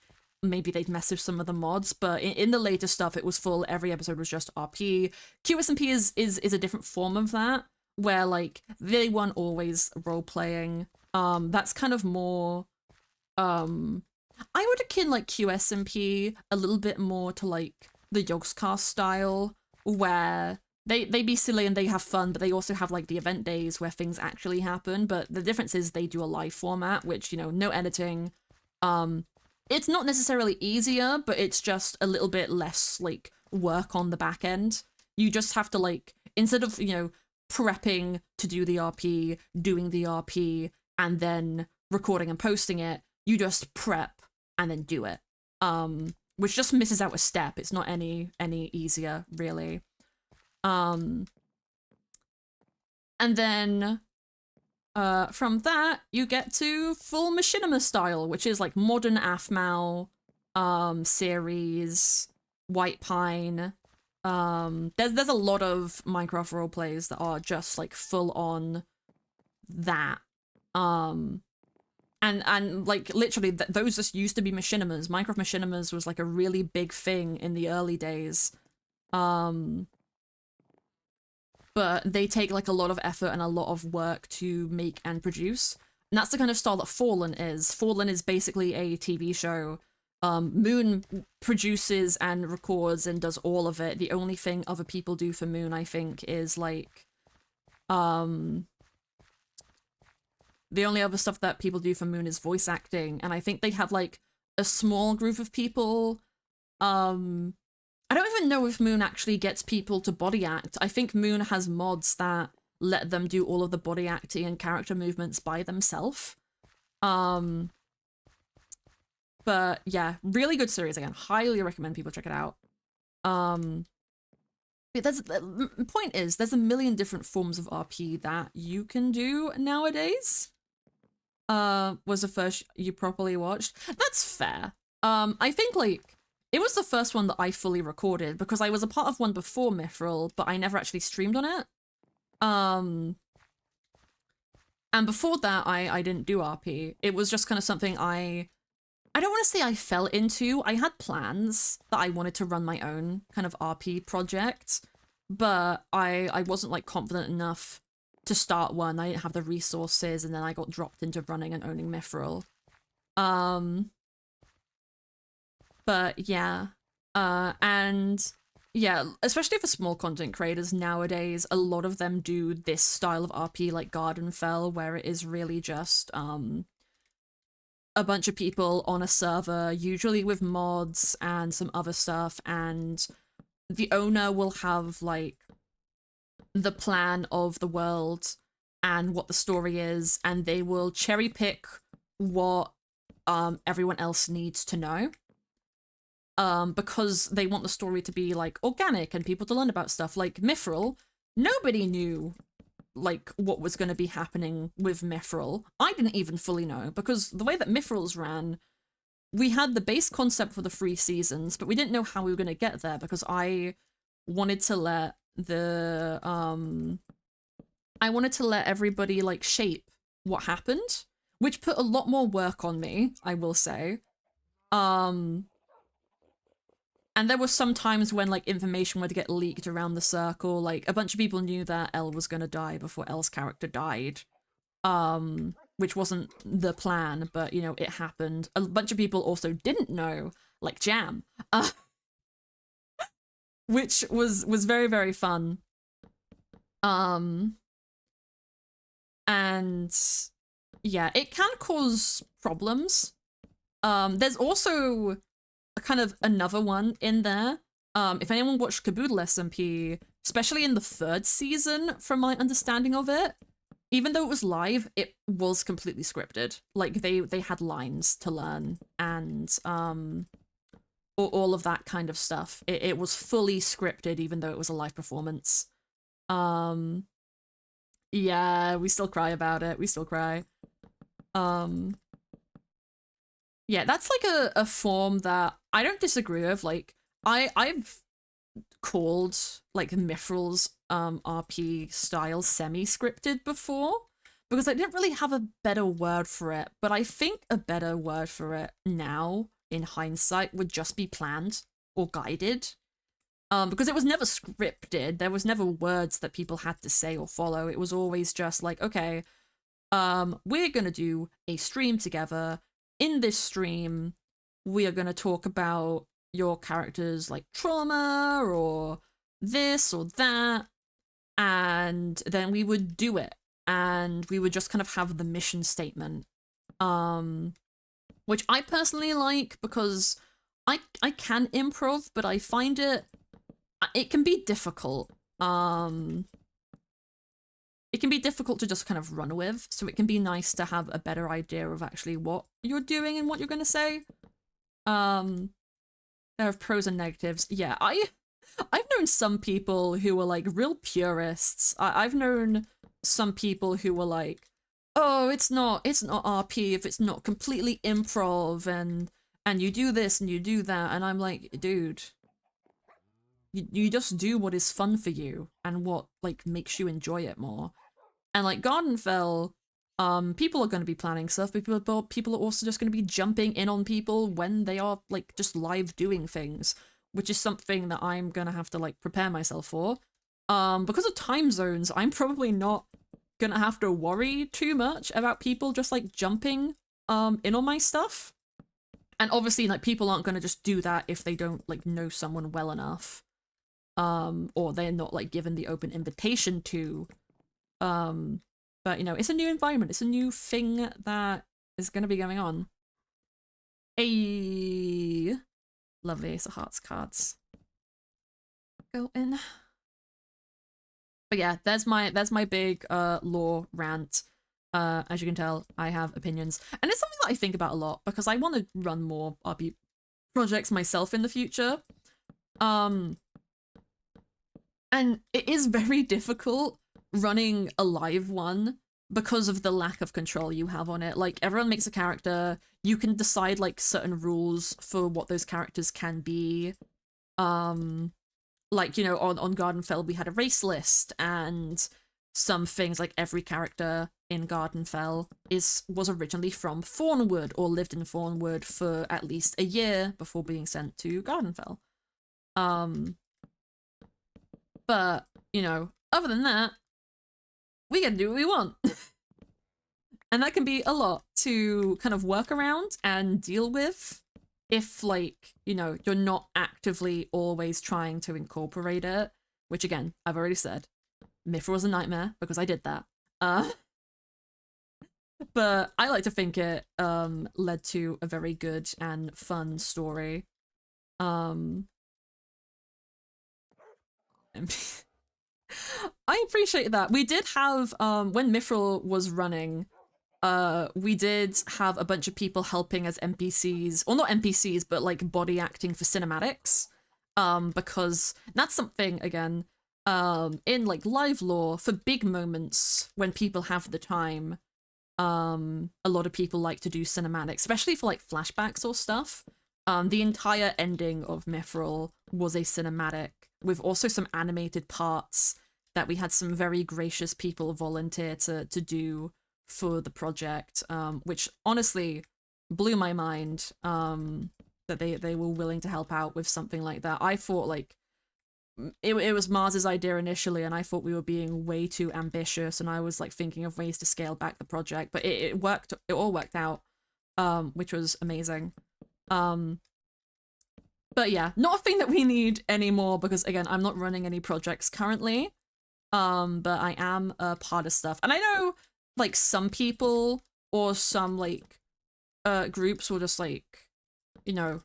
maybe they'd mess with some of the mods, but in the later stuff, it was full, every episode was just RP. QSMP is a different form of that, where like they weren't always role-playing. That's kind of more, I would akin like QSMP a little bit more to like the Yogscast style, where they be silly and they have fun, but they also have like the event days where things actually happen. But the difference is they do a live format, which, you know, no editing. It's not necessarily easier, but it's just a little bit less like work on the back end. You just have to like, instead of, you know, prepping to do the RP, doing the RP, and then recording and posting it, you just prep and then do it. Which just misses out a step. It's not any easier, really. And then from that, you get to full machinima style, which is like modern AFMAL series, White Pine, There's a lot of Minecraft role plays that are just like full on that. And like literally those just used to be machinimas. Minecraft machinimas was like a really big thing in the early days. But they take like a lot of effort and a lot of work to make and produce. And that's the kind of style that Fallen is. Fallen is basically a TV show. Moon produces and records and does all of it. The only thing other people do for Moon, I think, is like the only other stuff that people do for Moon is voice acting, and I think they have like a small group of people. I don't even know if Moon actually gets people to body act. I think Moon has mods that let them do all of the body acting and character movements by themselves. But yeah, really good series again. Highly recommend people check it out. But the point is, there's a million different forms of RP that you can do nowadays. Was the first you properly watched? That's fair. I think like it was the first one that I fully recorded because I was a part of one before Mithril, but I never actually streamed on it. And before that, I didn't do RP. It was just kind of something I don't want to say I fell into. I had plans that I wanted to run my own kind of RP project, but I wasn't like confident enough to start one. I didn't have the resources, and then I got dropped into running and owning Mithril. But yeah, and yeah, especially for small content creators nowadays, a lot of them do this style of RP like Garden Fell, where it is really just a bunch of people on a server, usually with mods and some other stuff, and the owner will have like the plan of the world and what the story is, and they will cherry pick what everyone else needs to know. Because they want the story to be like organic and people to learn about stuff. Like Mithril, nobody knew like what was going to be happening with Mithril. I didn't even fully know, because the way that Mithril's ran, we had the base concept for the 3 seasons, but we didn't know how we were going to get there, because I wanted to let the I wanted to let everybody like shape what happened, which put a lot more work on me, I will say. And there were some times when like information would get leaked around the circle. Like a bunch of people knew that Elle was gonna die before Elle's character died. Which wasn't the plan, but you know, it happened. A bunch of people also didn't know, like Jam. Which was very, very fun. And yeah, it can cause problems. There's also a kind of another one in there. If anyone watched Caboodle SMP, especially in the 3rd season, from my understanding of it, even though it was live, it was completely scripted. Like they had lines to learn and all of that kind of stuff. It was fully scripted, even though it was a live performance. Yeah, we still cry about it. We still cry. Yeah, that's like a form that I don't disagree with. Like I've called like Mithril's RP style semi-scripted before, because I didn't really have a better word for it, but I think a better word for it now in hindsight would just be planned or guided. Because it was never scripted. There was never words that people had to say or follow. It was always just like, okay, we're gonna do a stream together. In this stream, we are gonna talk about your character's like trauma or this or that, and then we would do it, and we would just kind of have the mission statement, which I personally like, because I can improv, but I find it can be difficult. It can be difficult to just kind of run with, so it can be nice to have a better idea of actually what you're doing and what you're gonna say. There are pros and negatives. Yeah, I've known some people who were like real purists. I've known some people who were like, oh, it's not RP if it's not completely improv, and you do this and you do that, and I'm like, dude, you just do what is fun for you and what like makes you enjoy it more. And like Gardenfell, people are going to be planning stuff, but people are also just going to be jumping in on people when they are like just live doing things, which is something that I'm going to have to like prepare myself for. Because of time zones, I'm probably not going to have to worry too much about people just like jumping in on my stuff. And obviously like people aren't going to just do that if they don't like know someone well enough. Or they're not like given the open invitation to. But you know, it's a new environment. It's a new thing that is going to be going on. Hey, lovely Ace of Hearts cards. Go in. But yeah, there's my big lore rant. As you can tell, I have opinions, and it's something that I think about a lot because I want to run more RP projects myself in the future. And it is very difficult running a live one because of the lack of control you have on it. Like, everyone makes a character, you can decide like certain rules for what those characters can be. Like, you know, on Gardenfell we had a race list, and some things like every character in Gardenfell was originally from Thornwood or lived in Thornwood for at least a year before being sent to Gardenfell. But, you know, other than that, we can do what we want. And that can be a lot to kind of work around and deal with if, like, you know, you're not actively always trying to incorporate it, which again, I've already said, Mithril was a nightmare because I did that. But I like to think it led to a very good and fun story. I appreciate that. We did have when Mithril was running, we did have a bunch of people helping as NPCs, or not NPCs, but like body acting for cinematics. Because that's something again, in like live lore for big moments when people have the time. A lot of people like to do cinematics, especially for like flashbacks or stuff. The entire ending of Mithril was a cinematic with also some animated parts that we had some very gracious people volunteer to do for the project, which honestly blew my mind, that they were willing to help out with something like that. I thought like it was Mars's idea initially, and I thought we were being way too ambitious, and I was like thinking of ways to scale back the project, but it worked. It all worked out, which was amazing. But yeah, not a thing that we need anymore because again, I'm not running any projects currently. But I am a part of stuff, and I know like some people or some like groups will just like, you know,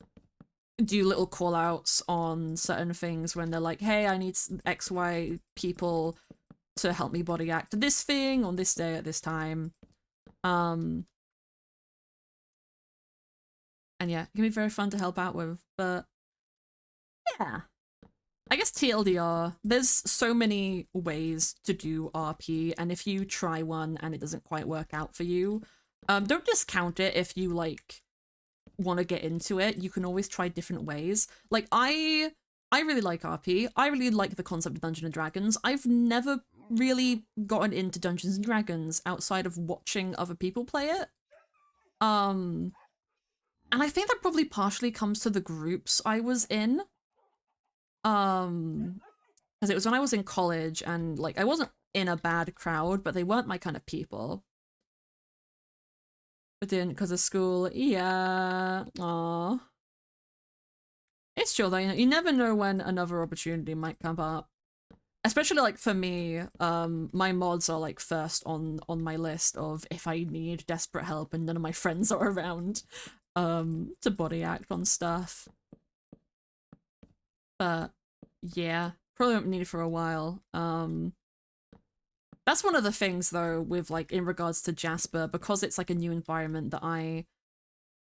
do little call outs on certain things when they're like, hey, I need XY people to help me body act this thing on this day at this time. And yeah, it can be very fun to help out with, but yeah. I guess TLDR, there's so many ways to do RP, and if you try one and it doesn't quite work out for you, don't discount it if you, like, want to get into it. You can always try different ways. Like, I really like RP. I really like the concept of Dungeons & Dragons. I've never really gotten into Dungeons & Dragons outside of watching other people play it. And I think that probably partially comes to the groups I was in. Because it was when I was in college, and like I wasn't in a bad crowd, but they weren't my kind of people. But didn't because of school. Yeah. Aww. It's chill though, you never know when another opportunity might come up. Especially like for me, my mods are like first on my list of if I need desperate help and none of my friends are around to body act on stuff. But yeah, probably won't need it for a while. That's one of the things though with like in regards to Jasper, because it's like a new environment that I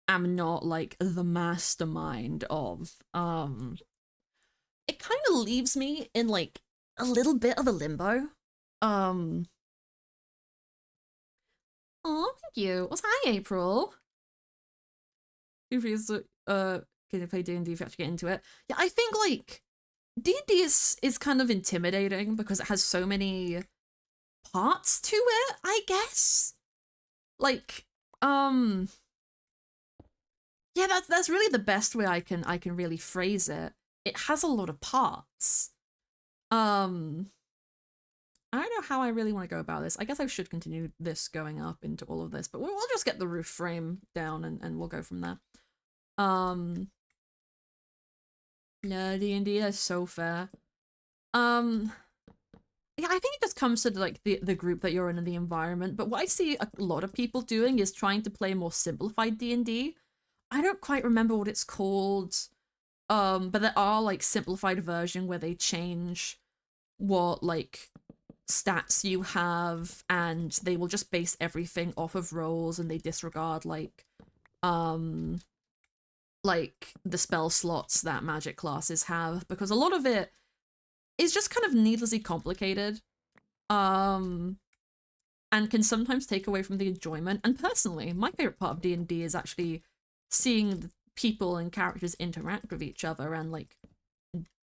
am not like the mastermind of. It kind of leaves me in like a little bit of a limbo. Oh, thank you. Well, hi, April. Who feels can you play D&D if you actually get into it? Yeah, I think like D&D is kind of intimidating because it has so many parts to it, I guess. Like, um, yeah, that's really the best way I can really phrase it. It has a lot of parts. Um, I don't know how I really want to go about this. I guess I should continue this going up into all of this, but we'll just get the roof frame down and we'll go from there. Um, yeah, D&D is so fair. Um, yeah, I think it just comes to like the group that you're in and the environment. But what I see a lot of people doing is trying to play more simplified D&D. I don't quite remember what it's called. But there are like simplified version where they change what like stats you have, and they will just base everything off of rolls, and they disregard um like the spell slots that magic classes have, because a lot of it is just kind of needlessly complicated. Um and can sometimes take away from the enjoyment. And personally, my favorite part of D&D is actually seeing the people and characters interact with each other and like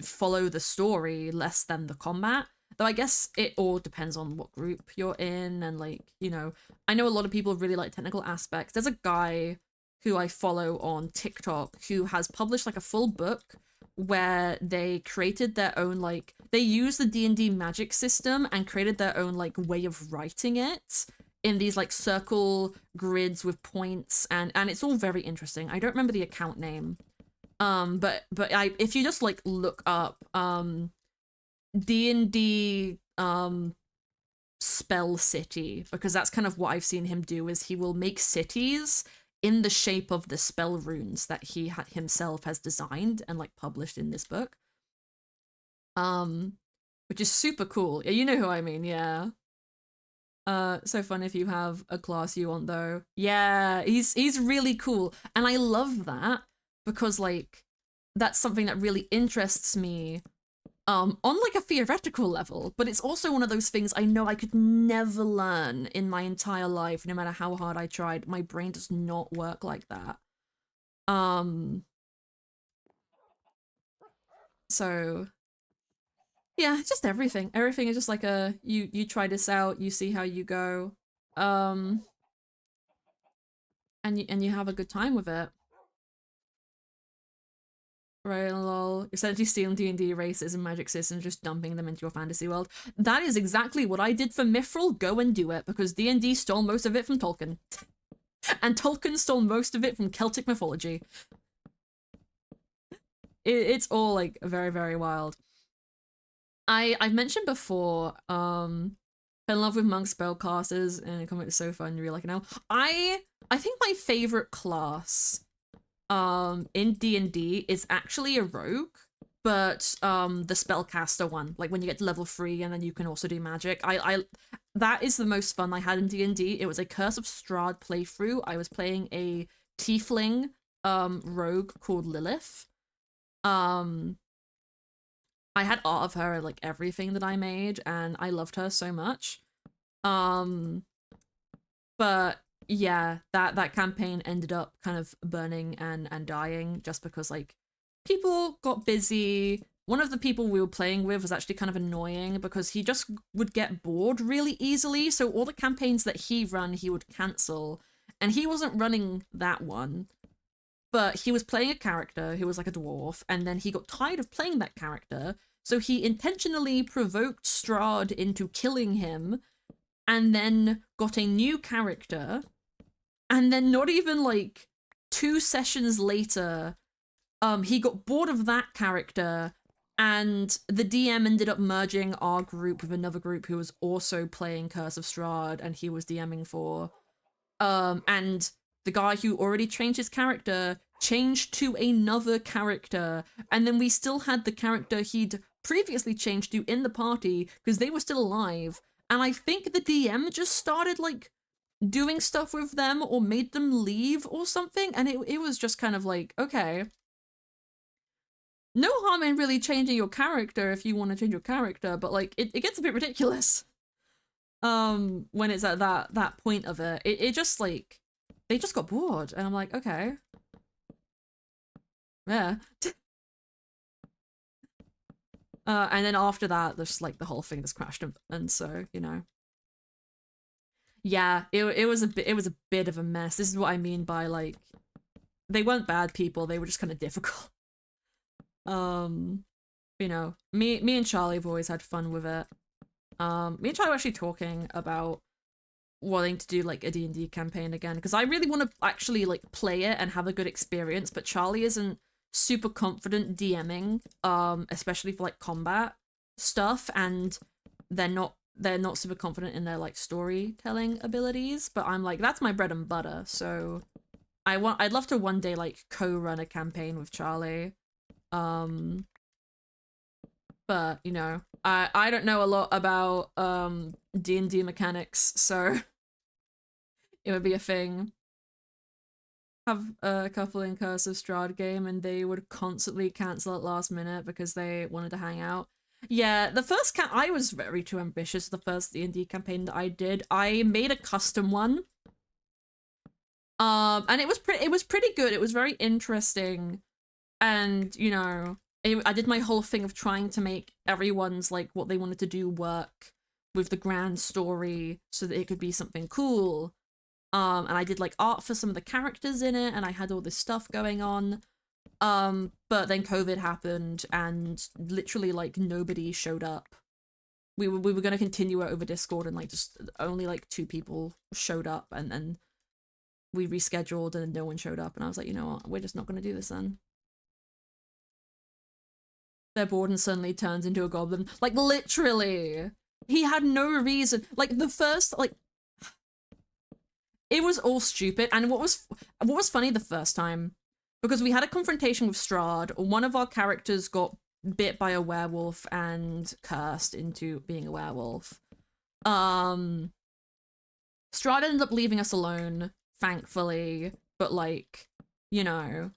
follow the story less than the combat. Though I guess it all depends on what group you're in, and like, you know, I know a lot of people really like technical aspects. There's a guy who I follow on TikTok who has published like a full book where they created their own like, they used the D&D magic system and created their own like way of writing it in these like circle grids with points, and it's all very interesting. I don't remember the account name. But I, if you just like look up D&D spell city, because that's kind of what I've seen him do, is he will make cities in the shape of the spell runes that he himself has designed and like published in this book. Which is super cool. Yeah, you know who I mean, yeah. So fun if you have a class you want though. Yeah, he's really cool. And I love that because like that's something that really interests me on like a theoretical level, but it's also one of those things I know I could never learn in my entire life, no matter how hard I tried. My brain does not work like that. Um so yeah, just everything. Everything is just like a you try this out, you see how you go. Um and you have a good time with it. Right, lol. Essentially stealing D&D races and magic systems, just dumping them into your fantasy world. That is exactly what I did for Mithril. Go and do it, because D&D stole most of it from Tolkien. And Tolkien stole most of it from Celtic mythology. It's all like very, very wild. I've mentioned before, fell in love with monk spellcasters, and it comes so fun, you're like, I think my favorite class in D&D is actually a rogue, but the spellcaster one, like when you get to level 3 and then you can also do magic. I that is the most fun I had in D&D. It was a Curse of Strahd playthrough. I was playing a tiefling rogue called Lilith. um I had art of her and like everything that I made, and I loved her so much. um but yeah, that campaign ended up kind of burning and dying just because like people got busy. One of the people we were playing with was actually kind of annoying because he just would get bored really easily, so all the campaigns that he ran he would cancel, and he wasn't running that one, but he was playing a character who was like a dwarf, and then he got tired of playing that character, so he intentionally provoked Strahd into killing him, and then got a new character, and then not even like 2 sessions later, he got bored of that character, and the DM ended up merging our group with another group who was also playing Curse of Strahd and he was DMing for. And the guy who already changed his character changed to another character, and then we still had the character he'd previously changed to in the party because they were still alive. And I think the DM just started like doing stuff with them or made them leave or something, and it was just kind of like, okay, no harm in really changing your character if you want to change your character, but like it gets a bit ridiculous when it's at that point of it just like they just got bored, and I'm like, okay, yeah. And then after that, there's like the whole thing just crashed, and so you know, yeah, it was a bit of a mess. This is what I mean by like they weren't bad people; they were just kind of difficult. Um, you know, me and Charlie have always had fun with it. Me and Charlie were actually talking about wanting to do like a D&D campaign again because I really want to actually like play it and have a good experience, but Charlie isn't super confident DMing, especially for like combat stuff, and they're not super confident in their like storytelling abilities, but I'm like that's my bread and butter, so I'd love to one day like co-run a campaign with Charlie. Um but you know, I don't know a lot about D&D mechanics, so it would be a thing. Have a couple in Curse of Strahd game and they would constantly cancel at last minute because they wanted to hang out. Yeah, the first I was very too ambitious. The first D&D campaign that I did, I made a custom one. And it was pretty good. It was very interesting. And, you know, I did my whole thing of trying to make everyone's like what they wanted to do work with the grand story so that it could be something cool. And I did like art for some of the characters in it, and I had all this stuff going on. But then COVID happened, and literally like nobody showed up. We were gonna continue it over Discord, and like just only like 2 people showed up, and then we rescheduled, and no one showed up, and I was like, you know what, we're just not gonna do this then. They're bored and suddenly turns into a goblin. Like literally, he had no reason. Like the first like. It was all stupid, and what was funny the first time, because we had a confrontation with Strahd, one of our characters got bit by a werewolf and cursed into being a werewolf. Strahd ended up leaving us alone, thankfully, but like, you know,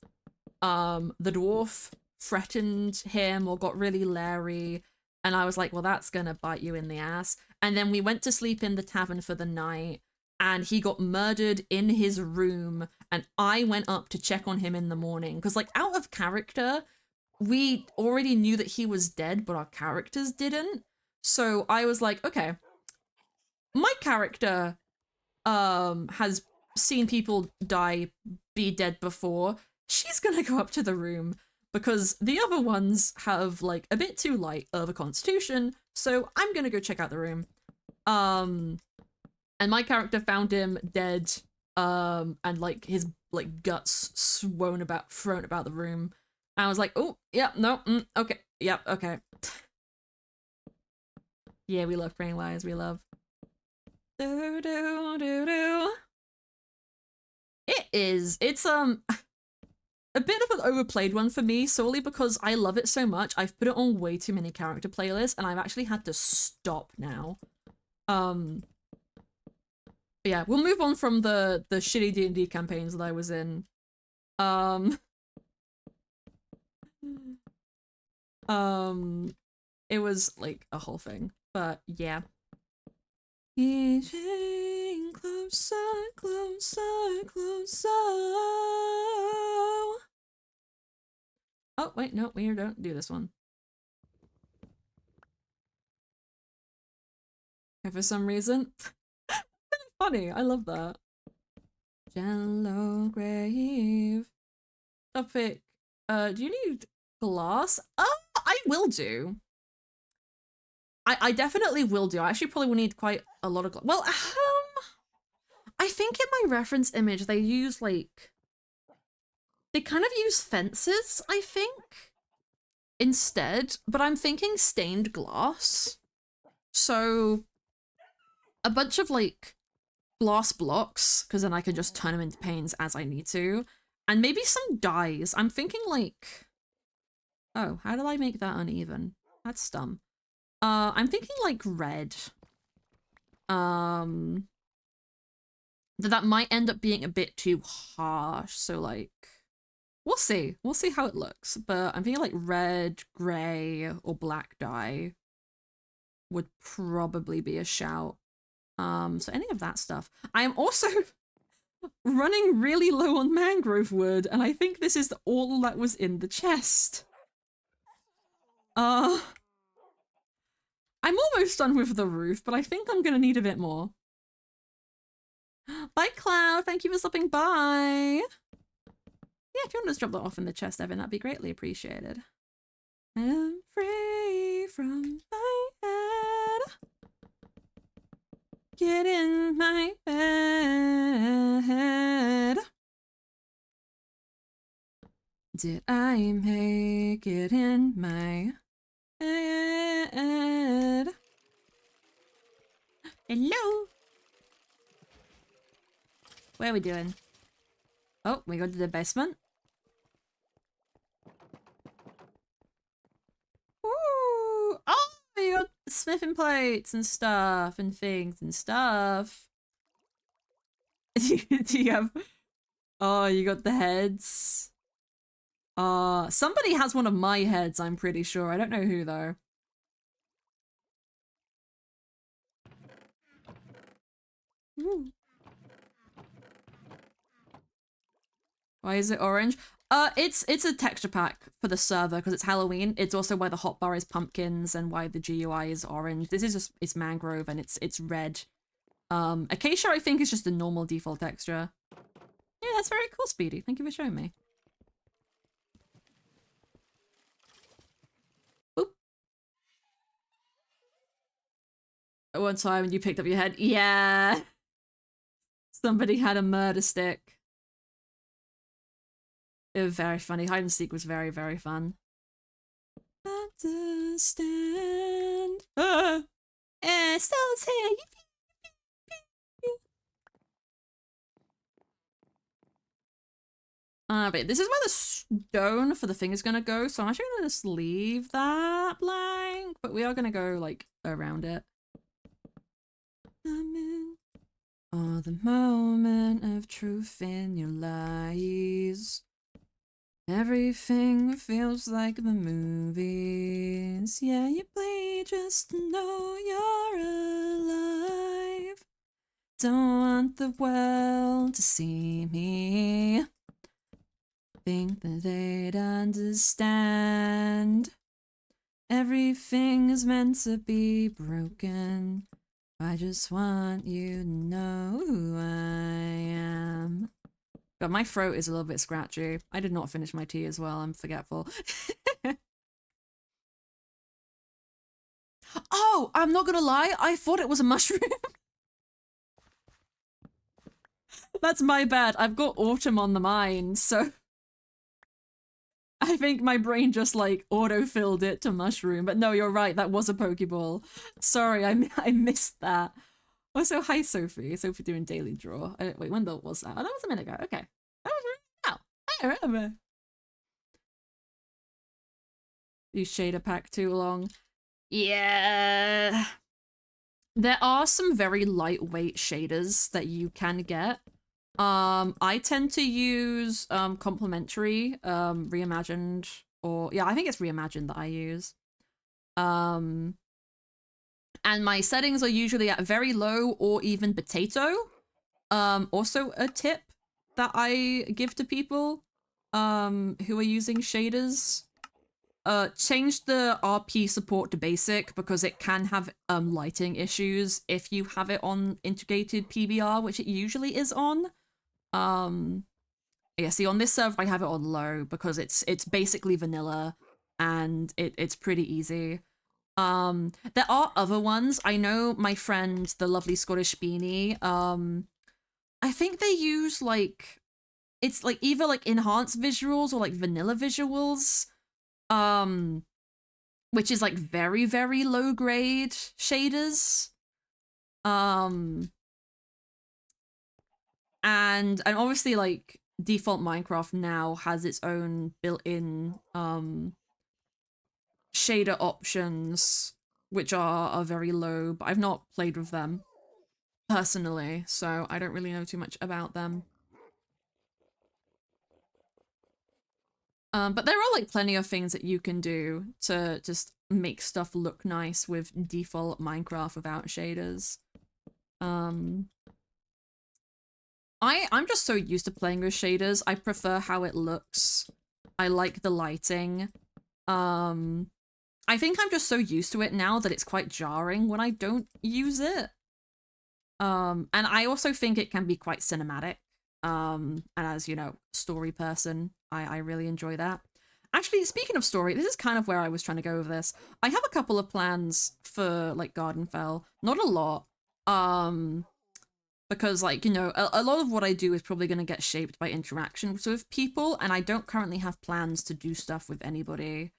the dwarf threatened him or got really leery, and I was like, well, that's gonna bite you in the ass. And then we went to sleep in the tavern for the night, and he got murdered in his room, and I went up to check on him in the morning because like out of character we already knew that he was dead, but our characters didn't. So I was like, okay, my character has seen people be dead before. She's gonna go up to the room because the other ones have like a bit too light of a constitution, so I'm gonna go check out the room. And my character found him dead, and like his like guts thrown about the room. And I was like, oh, yeah, no, okay, yep, yeah, okay. Yeah, we love praying lies, we love. Do do do do. It's a bit of an overplayed one for me, solely because I love it so much. I've put it on way too many character playlists, and I've actually had to stop now. But yeah, we'll move on from the shitty D&D campaigns that I was in. It was like a whole thing, but yeah. Inching closer, closer, closer. Oh, wait, no, we don't do this one. And for some reason, funny, I love that. Jello grave. Topic. Do you need glass? I will do. I definitely will do. I actually probably will need quite a lot of glass. Well, I think in my reference image they use like they kind of use fences, I think, instead, but I'm thinking stained glass. So a bunch of like glass blocks, because then I can just turn them into panes as I need to. And maybe some dyes. I'm thinking like, oh, how did I make that uneven? That's dumb. I'm thinking like red. That might end up being a bit too harsh, so like, we'll see. We'll see how it looks, but I'm thinking like red, grey, or black dye would probably be a shout. So any of that stuff. I am also running really low on mangrove wood, and I think this is all that was in the chest. I'm almost done with the roof, but I think I'm gonna need a bit more. Bye, Cloud. Thank you for stopping by. Yeah, if you want to just drop that off in the chest, Evan, that'd be greatly appreciated. I'm free from my head. Get in my bed. Did I make it in my head? Hello. What are we doing? Oh, we go to the basement. Ooh! Oh, you got smithing plates and stuff and things and stuff. Do you have... Oh, you got the heads. Somebody has one of my heads, I'm pretty sure. I don't know who, though. Ooh. Why is it orange? It's a texture pack for the server because it's Halloween. It's also why the hotbar is pumpkins and why the GUI is orange. This is just, it's mangrove and it's red. Acacia, I think, is just the normal default texture. Yeah, that's very cool, Speedy. Thank you for showing me. Boop. At one time when you picked up your head, yeah. Somebody had a murder stick. It was very funny. Hide and seek was very, very fun. Understand. Stella's here. But this is where the stone for the thing is gonna go, so I'm actually gonna just leave that blank, but we are gonna go, like, around it. Oh, the moment of truth in your lies. Everything feels like the movies. Yeah, you play just to know you're alive. Don't want the world to see me. Think that they'd understand. Everything is meant to be broken. I just want you to know who I am. God, my throat is a little bit scratchy. I did not finish my tea as well. I'm forgetful. Oh, I'm not gonna lie. I thought it was a mushroom. That's my bad. I've got autumn on the mind, so I think my brain just like auto-filled it to mushroom. But no, you're right. That was a Pokeball. Sorry, I missed that. Also, hi, Sophie. Sophie doing daily draw. Wait, when was that? Oh, that was a minute ago. Okay. That was right now. I remember. You shader pack too long. Yeah. There are some very lightweight shaders that you can get. I tend to use complementary, reimagined, or yeah, I think it's reimagined that I use. And my settings are usually at very low or even potato. Also a tip that I give to people who are using shaders. Change the RP support to basic because it can have lighting issues if you have it on integrated PBR, which it usually is on. Yeah, see, on this server I have it on low because it's basically vanilla and it's pretty easy. There are other ones. I know my friend, the lovely Scottish Beanie, I think they use like, it's like either like enhanced visuals or like vanilla visuals, which is like very, very low grade shaders. And obviously like default Minecraft now has its own built-in shader options, which are very low, but I've not played with them personally, so I don't really know too much about them. But there are like plenty of things that you can do to just make stuff look nice with default Minecraft without shaders. I'm just so used to playing with shaders. I prefer how it looks. I like the lighting. I think I'm just so used to it now that it's quite jarring when I don't use it. And I also think it can be quite cinematic. And as you know, story person, I really enjoy that. Actually, speaking of story, this is kind of where I was trying to go with this. I have a couple of plans for like Gardenfell, not a lot. Because like, you know, a lot of what I do is probably going to get shaped by interactions with people, and I don't currently have plans to do stuff with anybody.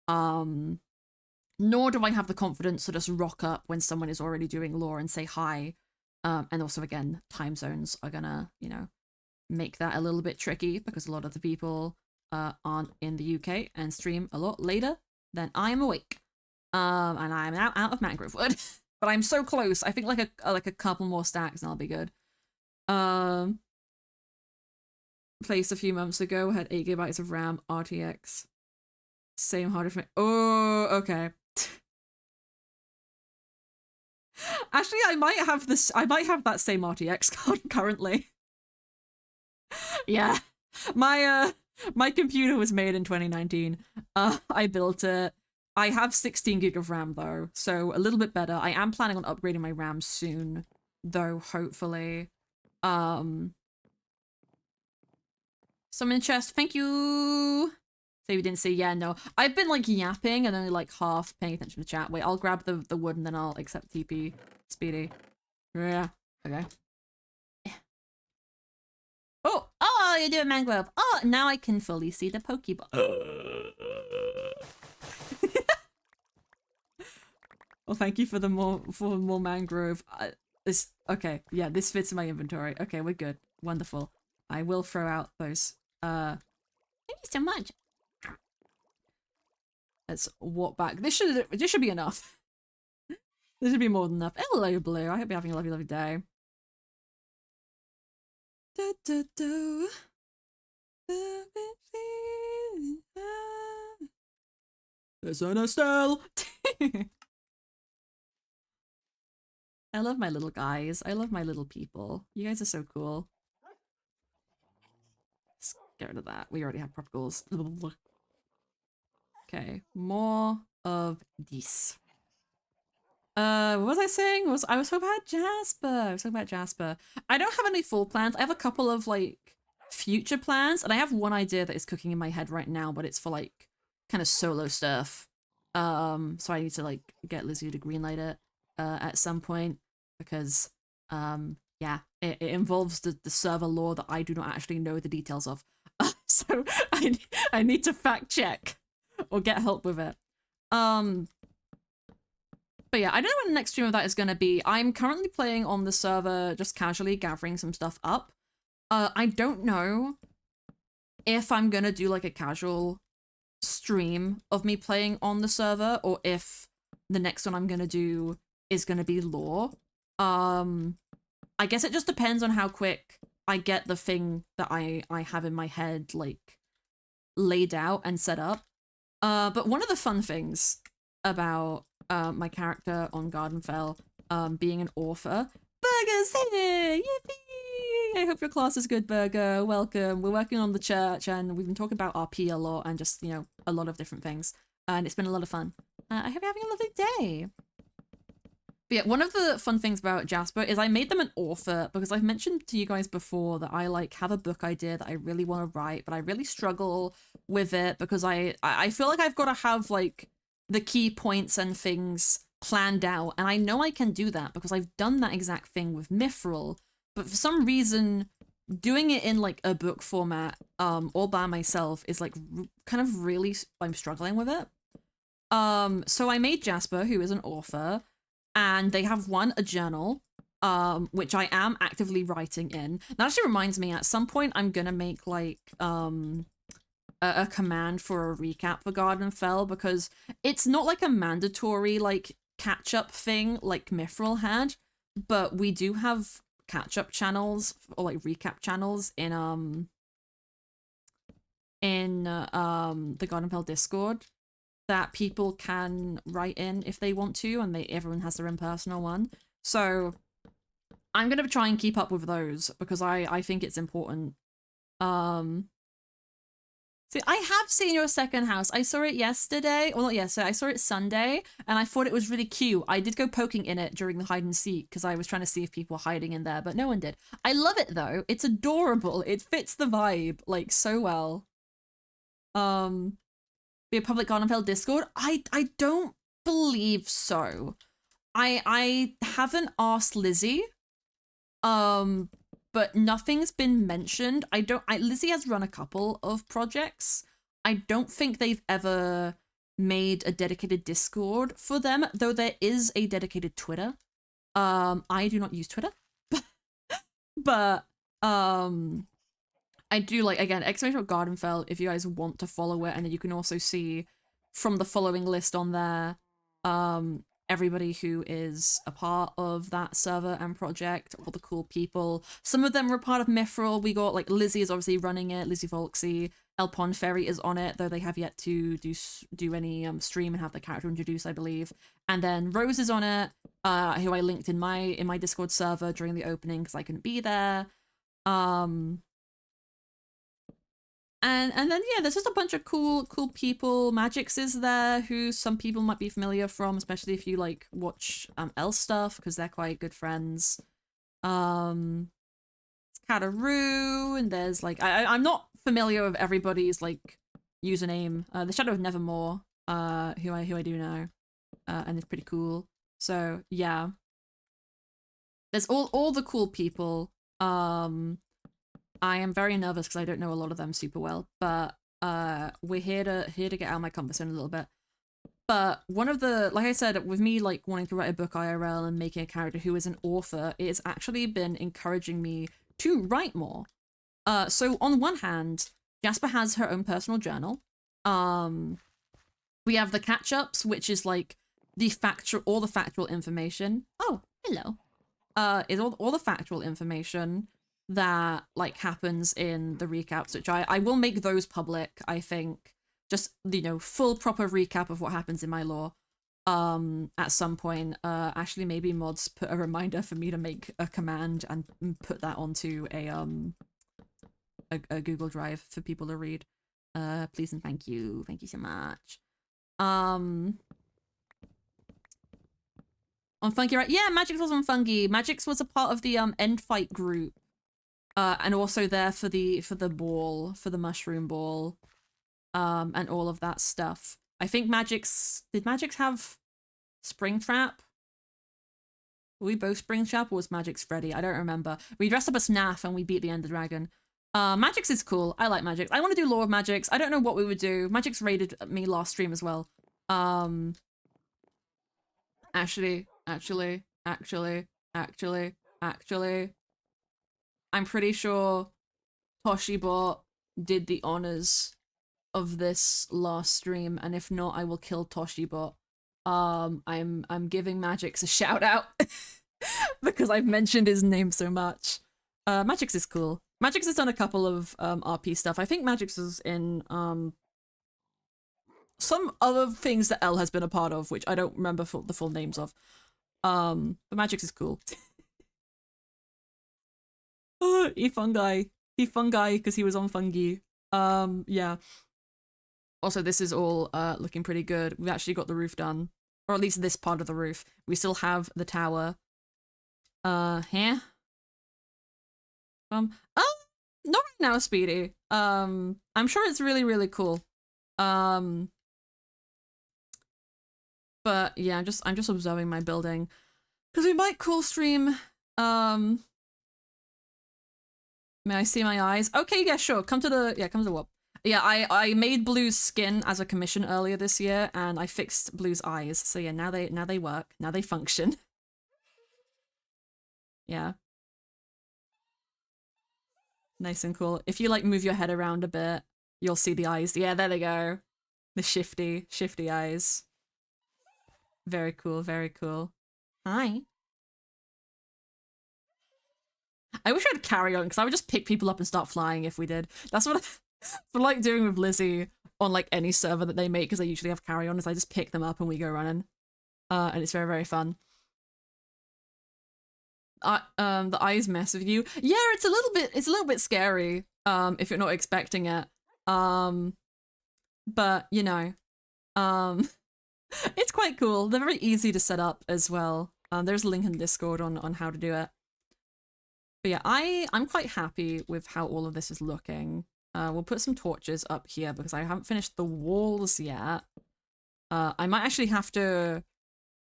Nor do I have the confidence to just rock up when someone is already doing lore and say hi. And also, again, time zones are gonna, you know, make that a little bit tricky because a lot of the people aren't in the UK and stream a lot later than I am awake. And I'm now out of mangrove wood, but I'm so close. I think like a couple more stacks and I'll be good. Placed a few months ago, had 8 gigabytes of RAM, RTX, same hard drive. Oh, okay. Actually, I might have this. I might have that same RTX card currently. Yeah, my computer was made in 2019. I built it. I have 16 gig of RAM though, so a little bit better. I am planning on upgrading my RAM soon, though. Hopefully, Summon chest. Thank you. So you didn't see? Yeah, no. I've been like yapping and only like half paying attention to chat. Wait, I'll grab the wood and then I'll accept TP. Speedy. Yeah. Okay. Yeah. Oh, you're doing mangrove. Oh, now I can fully see the Pokeball. Well, thank you for the more mangrove. This okay. Yeah, this fits in my inventory. Okay, we're good. Wonderful. I will throw out those. Thank you so much. Let's walk back. This should be enough. This should be more than enough. Hello, Blue. I hope you're having a lovely, lovely day. Da, da, da. It's an Estelle. I love my little guys. I love my little people. You guys are so cool. Let's get rid of that. We already have prop goals. Okay, more of this. What was I saying? I was talking about Jasper. I don't have any full plans. I have a couple of like future plans, and I have one idea that is cooking in my head right now, but it's for like kind of solo stuff. So I need to like get Lizzie to greenlight it at some point because yeah, it involves the server lore that I do not actually know the details of. So I need to fact check or get help with it. But yeah, I don't know when the next stream of that is going to be. I'm currently playing on the server, just casually gathering some stuff up. I don't know if I'm going to do like a casual stream of me playing on the server or if the next one I'm going to do is going to be lore. I guess it just depends on how quick I get the thing that I have in my head like laid out and set up. But one of the fun things about my character on Gardenfell being an author. Burger's here! Yippee! I hope your class is good, Burger. Welcome. We're working on the church and we've been talking about RP a lot and just, you know, a lot of different things. And it's been a lot of fun. I hope you're having a lovely day. But yeah, one of the fun things about Jasper is I made them an author because I've mentioned to you guys before that I like have a book idea that I really want to write, but I really struggle with it because I feel like I've got to have like the key points and things planned out, and I know I can do that because I've done that exact thing with Mithril, but for some reason doing it in like a book format all by myself is like kind of really, I'm struggling with it. So I made Jasper, who is an author, and they have a journal which I am actively writing in. That actually reminds me, at some point I'm gonna make like a command for a recap for Gardenfell, because it's not like a mandatory like catch-up thing like Mithril had, but we do have catch-up channels or like recap channels in the Gardenfell Discord that people can write in if they want to, and everyone has their own personal one. So I'm gonna try and keep up with those because I think it's important. See, I have seen your second house. I saw it yesterday. Well, not yesterday. I saw it Sunday, and I thought it was really cute. I did go poking in it during the hide and seek because I was trying to see if people were hiding in there, but no one did. I love it though. It's adorable. It fits the vibe like so well. Be a public Garden Fell Discord. I don't believe so. I haven't asked Lizzie. But nothing's been mentioned. Lizzie has run a couple of projects. I don't think they've ever made a dedicated Discord for them, though there is a dedicated Twitter. I do not use Twitter. But I do like, again, !Gardenfell if you guys want to follow it, and then you can also see from the following list on there, everybody who is a part of that server and project, all the cool people. Some of them were part of Mithril. We got, like, Lizzie is obviously running it, Lizzie Volksy. El Pond Ferry is on it, though they have yet to do any stream and have the character introduced, I believe. And then Rose is on it, who I linked in my Discord server during the opening because I couldn't be there. And then yeah, there's just a bunch of cool people. Magix is there, who some people might be familiar from, especially if you like watch Elle stuff, because they're quite good friends. It's Kataroo, and there's like I'm not familiar with everybody's like username. The Shadow of Nevermore, who I do know, and it's pretty cool. So yeah, there's all the cool people. I am very nervous because I don't know a lot of them super well, but we're here to get out of my comfort zone a little bit. But one of the, like I said, with me like wanting to write a book IRL and making a character who is an author, it's actually been encouraging me to write more. So on one hand, Jasper has her own personal journal. We have the catch-ups, which is like all the factual information. Oh, hello. Is all the factual information that like happens in the recaps, which I will make those public, I think. Just, you know, full proper recap of what happens in my lore at some point. Actually, maybe mods put a reminder for me to make a command and put that onto a Google Drive for people to read. Please and thank you so much. On Fungi, right? Yeah, Magix was on Fungi. Magix was a part of the end fight group. And also there for the ball, for the mushroom ball, and all of that stuff. I think did Magix have Springtrap? Were we both Springtrap, or was Magix Freddy? I don't remember. We dressed up as Snaf and we beat the Ender Dragon. Magix is cool. I like Magix. I want to do lore of Magix. I don't know what we would do. Magix raided me last stream as well. Actually, I'm pretty sure Toshibot did the honors of this last stream, and if not, I will kill Toshibot. I'm giving Magix a shout out because I've mentioned his name so much. Magix is cool. Magix has done a couple of RP stuff. I think Magix is in some other things that Elle has been a part of, which I don't remember the full names of. But Magix is cool. He fungi because he was on Fungi. Yeah. Also, this is all looking pretty good. We've actually got the roof done, or at least this part of the roof. We still have the tower. Here. Oh, not right now, Speedy. I'm sure it's really cool. But yeah, I'm just observing my building because we might cool stream. May I see my eyes? Okay, yeah, sure. Come to the whoop. Yeah, I made Blue's skin as a commission earlier this year, and I fixed Blue's eyes. So yeah, now they work. Now they function. Yeah. Nice and cool. If you like move your head around a bit, you'll see the eyes. Yeah, there they go. The shifty eyes. Very cool, very cool. Hi. I wish I had carry on because I would just pick people up and start flying if we did. That's what I like doing with Lizzie on like any server that they make, because they usually have carry on, is I just pick them up and we go running. And it's very fun. The eyes mess with you. Yeah, it's a little bit scary. If you're not expecting it. But, you know, um, it's quite cool. They're very easy to set up as well. There's a link in Discord on how to do it. But yeah, I'm quite happy with how all of this is looking. We'll put some torches up here because I haven't finished the walls yet. I might actually have to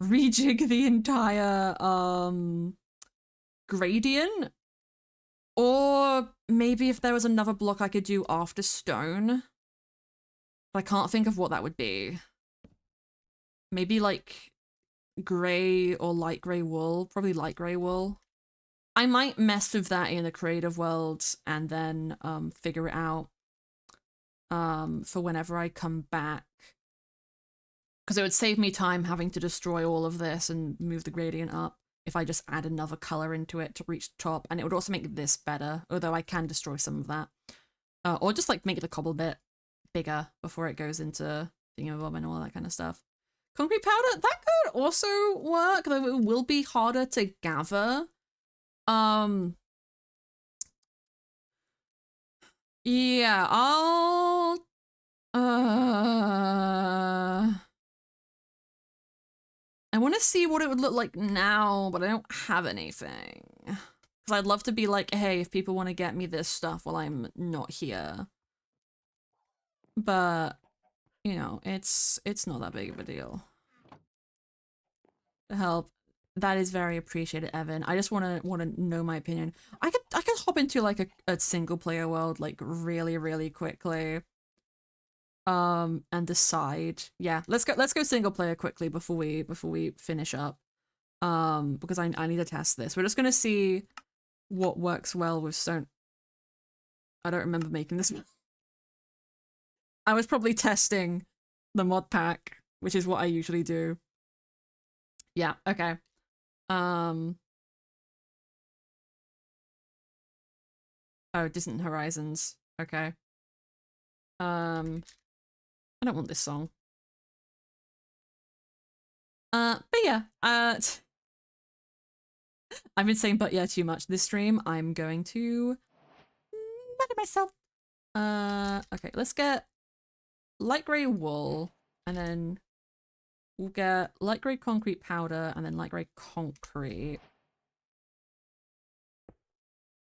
rejig the entire gradient, or maybe if there was another block I could do after stone. But I can't think of what that would be. Maybe like gray or light gray wool, probably light gray wool. I might mess with that in the creative world and then figure it out for whenever I come back. Because it would save me time having to destroy all of this and move the gradient up if I just add another color into it to reach the top. And it would also make this better, although I can destroy some of that. Or just like make the cobble bit bigger before it goes into thingamabob and all that kind of stuff. Concrete powder, that could also work, though it will be harder to gather. Yeah, I'll I want to see what it would look like now, but I don't have anything. Because I'd love to be like, hey, if people want to get me this stuff while I'm not here. But, you know, it's not that big of a deal. To help. That is very appreciated, Evan. I just wanna know my opinion. I could hop into like a single player world like really quickly. And decide. Yeah, let's go single player quickly before we finish up. Because I need to test this. We're just gonna see what works well with stone. I don't remember making this. I was probably testing the mod pack, which is what I usually do. Yeah, okay. Oh, Distant Horizons. Okay. I don't want this song. But yeah, I've been saying but yeah too much this stream. I'm going to murder myself. Okay, let's get light grey wool, and then we'll get light grey concrete powder, and then light grey concrete.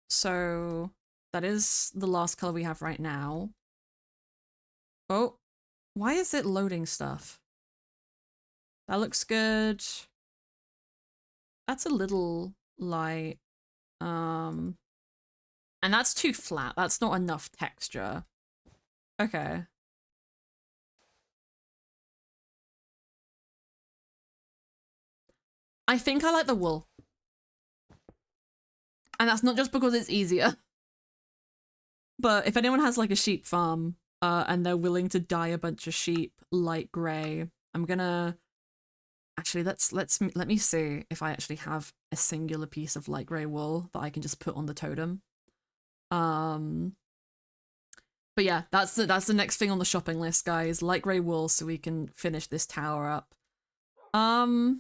So that is the last color we have right now. Oh, why is it loading stuff? That looks good. That's a little light. And that's too flat. That's not enough texture. Okay. I think I like the wool. And that's not just because it's easier. But if anyone has like a sheep farm, and they're willing to dye a bunch of sheep light grey, I'm gonna actually let me see if I actually have a singular piece of light grey wool that I can just put on the totem. But yeah, that's the next thing on the shopping list, guys. Light grey wool, so we can finish this tower up. I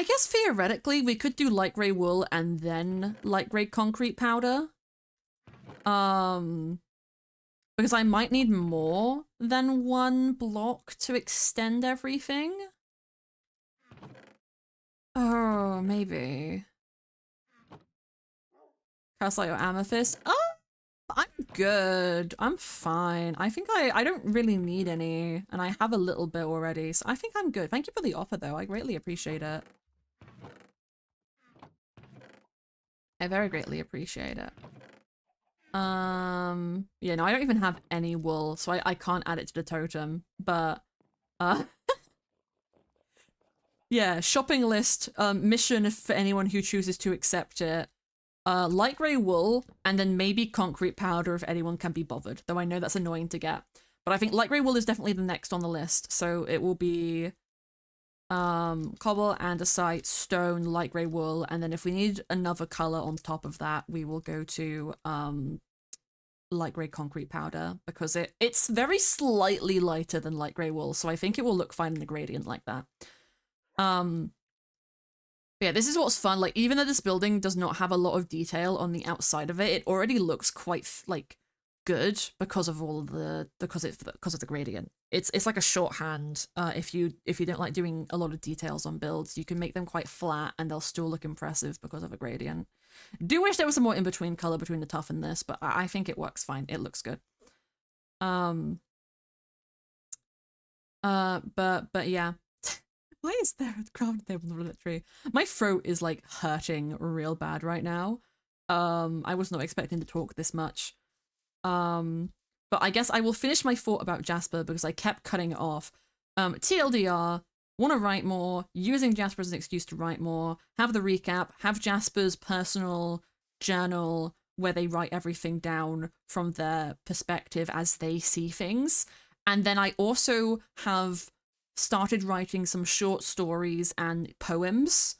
guess theoretically we could do light grey wool and then light grey concrete powder. Because I might need more than one block to extend everything. Oh, maybe. Calcite or amethyst? Oh, I'm good. I'm fine. I think I don't really need any, and I have a little bit already, so I think I'm good. Thank you for the offer, though. I greatly appreciate it. I very greatly appreciate it. Yeah, no, I don't even have any wool, so I can't add it to the totem, but, yeah, shopping list, mission for anyone who chooses to accept it. Light grey wool, and then maybe concrete powder if anyone can be bothered, though I know that's annoying to get. But I think light grey wool is definitely the next on the list, so it will be cobble, andesite, stone, light grey wool, and then if we need another color on top of that, we will go to light grey concrete powder, because it's very slightly lighter than light grey wool, so I think it will look fine in the gradient like that. Yeah, this is what's fun. Like, even though this building does not have a lot of detail on the outside of it, it already looks quite like good because of all the because of the gradient. It's like a shorthand. If you don't like doing a lot of details on builds, you can make them quite flat and they'll still look impressive because of a gradient. Do wish there was some more in between color between the tough and this, but I think it works fine. It looks good. But yeah. Why is there a crafting table on the tree? My throat is like hurting real bad right now. I was not expecting to talk this much. But I guess I will finish my thought about Jasper because I kept cutting it off. TLDR, want to write more, using Jasper as an excuse to write more, have the recap, have Jasper's personal journal where they write everything down from their perspective as they see things. And then I also have started writing some short stories and poems.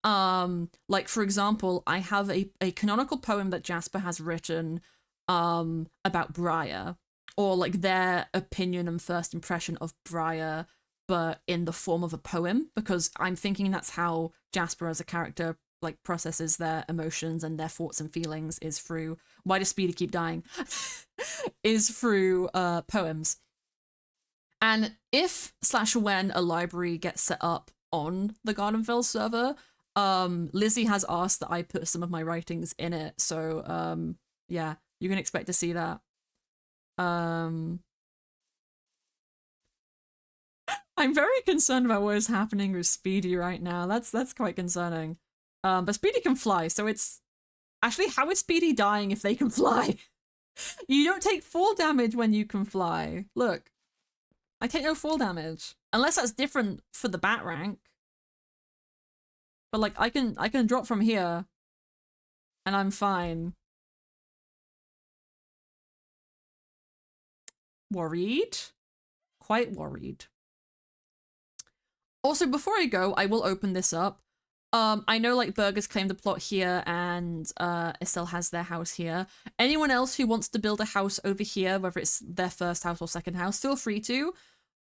Like for example, I have a canonical poem that Jasper has written about Briar, or like their opinion and first impression of Briar, but in the form of a poem, because I'm thinking that's how Jasper as a character like processes their emotions and their thoughts and feelings, is through, why does Speedy keep dying? Is through poems. And if / when a library gets set up on the Gardenfell server, Lizzie has asked that I put some of my writings in it, so yeah, you can expect to see that. I'm very concerned about what is happening with Speedy right now. That's quite concerning. But Speedy can fly, so it's actually, how is Speedy dying if they can fly? You don't take fall damage when you can fly. Look, I take no fall damage, unless that's different for the bat rank. But like, I can drop from here, and I'm fine. Worried? Quite worried. Also, before I go, I will open this up. I know like Burgers claimed the plot here and Estelle has their house here. Anyone else who wants to build a house over here, whether it's their first house or second house, feel free to.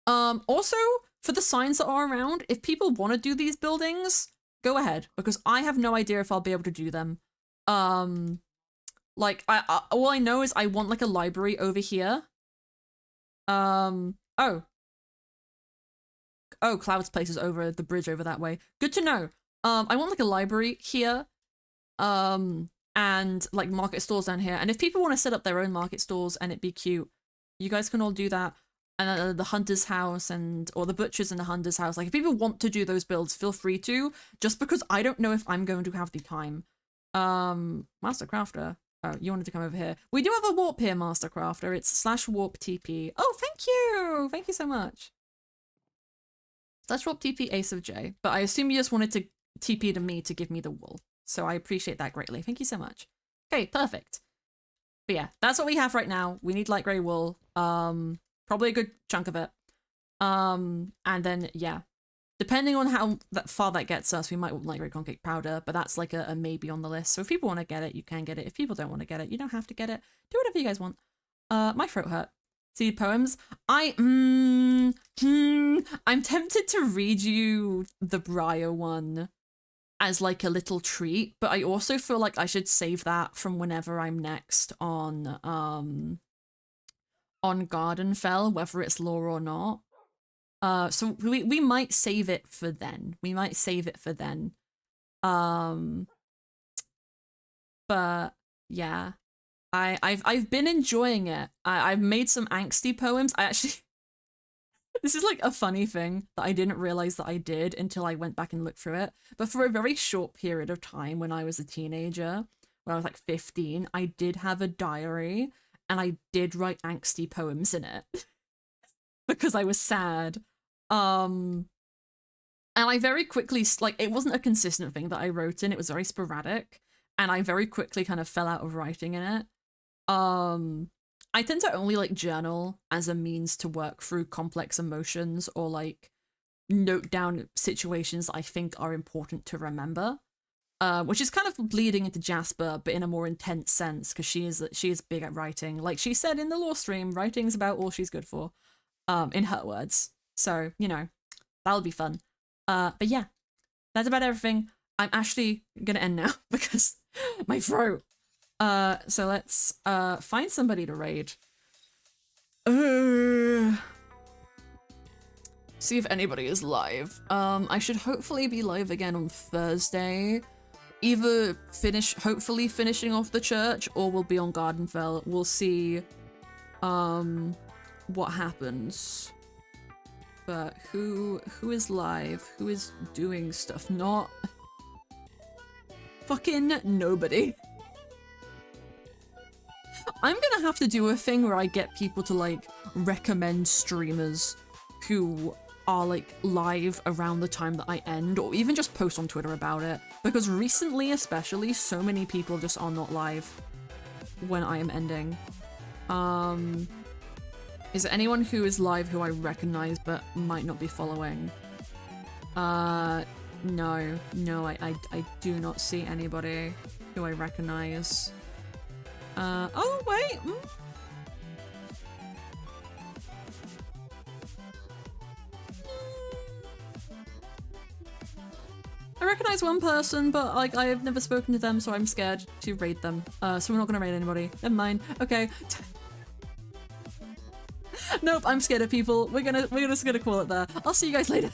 Also, for the signs that are around, if people want to do these buildings, go ahead, because I have no idea if I'll be able to do them. Like, all I know is I want like a library over here. Oh, Cloud's place is over the bridge over that way. Good to know. I want like a library here. And like market stalls down here. And if people want to set up their own market stalls and it be cute, you guys can all do that. And the hunter's house or the butcher's and the hunter's house. Like if people want to do those builds, feel free to, just because I don't know if I'm going to have the time. Master Crafter. Oh, you wanted to come over here. We do have a warp here, Master Crafter. It's /warp TP. Oh, thank you. Thank you so much. /warp TP Ace of J. But I assume you just wanted to TP to me to give me the wool. So I appreciate that greatly. Thank you so much. Okay, perfect. But yeah, that's what we have right now. We need light grey wool. Probably a good chunk of it. And then, yeah. Depending on how far that gets us, we might want light grey concrete powder, but that's like a maybe on the list. So if people want to get it, you can get it. If people don't want to get it, you don't have to get it. Do whatever you guys want. My throat hurt. See poems? I'm tempted to read you the Briar one as like a little treat, but I also feel like I should save that from whenever I'm next on Gardenfell, whether it's lore or not. So we might save it for then. But yeah, I've been enjoying it. I've made some angsty poems. I actually this is like a funny thing that I didn't realize that I did until I went back and looked through it. But for a very short period of time when I was a teenager, when I was like 15, I did have a diary and I did write angsty poems in it because I was sad. And I very quickly, like, it wasn't a consistent thing that I wrote in. It was very sporadic. And I very quickly kind of fell out of writing in it. I tend to only like journal as a means to work through complex emotions or like note down situations that I think are important to remember. Which is kind of bleeding into Jasper, but in a more intense sense, because she is big at writing. Like she said in the lore stream, writing's about all she's good for, in her words. So, you know, that'll be fun. But yeah, that's about everything. I'm actually gonna end now because my throat. So let's find somebody to raid. See if anybody is live. I should hopefully be live again on Thursday. Either hopefully finishing off the church, or we'll be on Gardenfell. We'll see what happens. But who is live? Who is doing stuff? Not fucking nobody. I'm gonna have to do a thing where I get people to like recommend streamers who are like live around the time that I end, or even just post on Twitter about it, because recently especially so many people just are not live when I am ending. Is there anyone who is live who I recognize but might not be following? No, I do not see anybody who I recognize. Oh wait. I recognize one person, but like I have never spoken to them, so I'm scared to raid them. So we're not gonna raid anybody. Never mind. Okay. Nope, I'm scared of people. We're just gonna call it there. I'll see you guys later.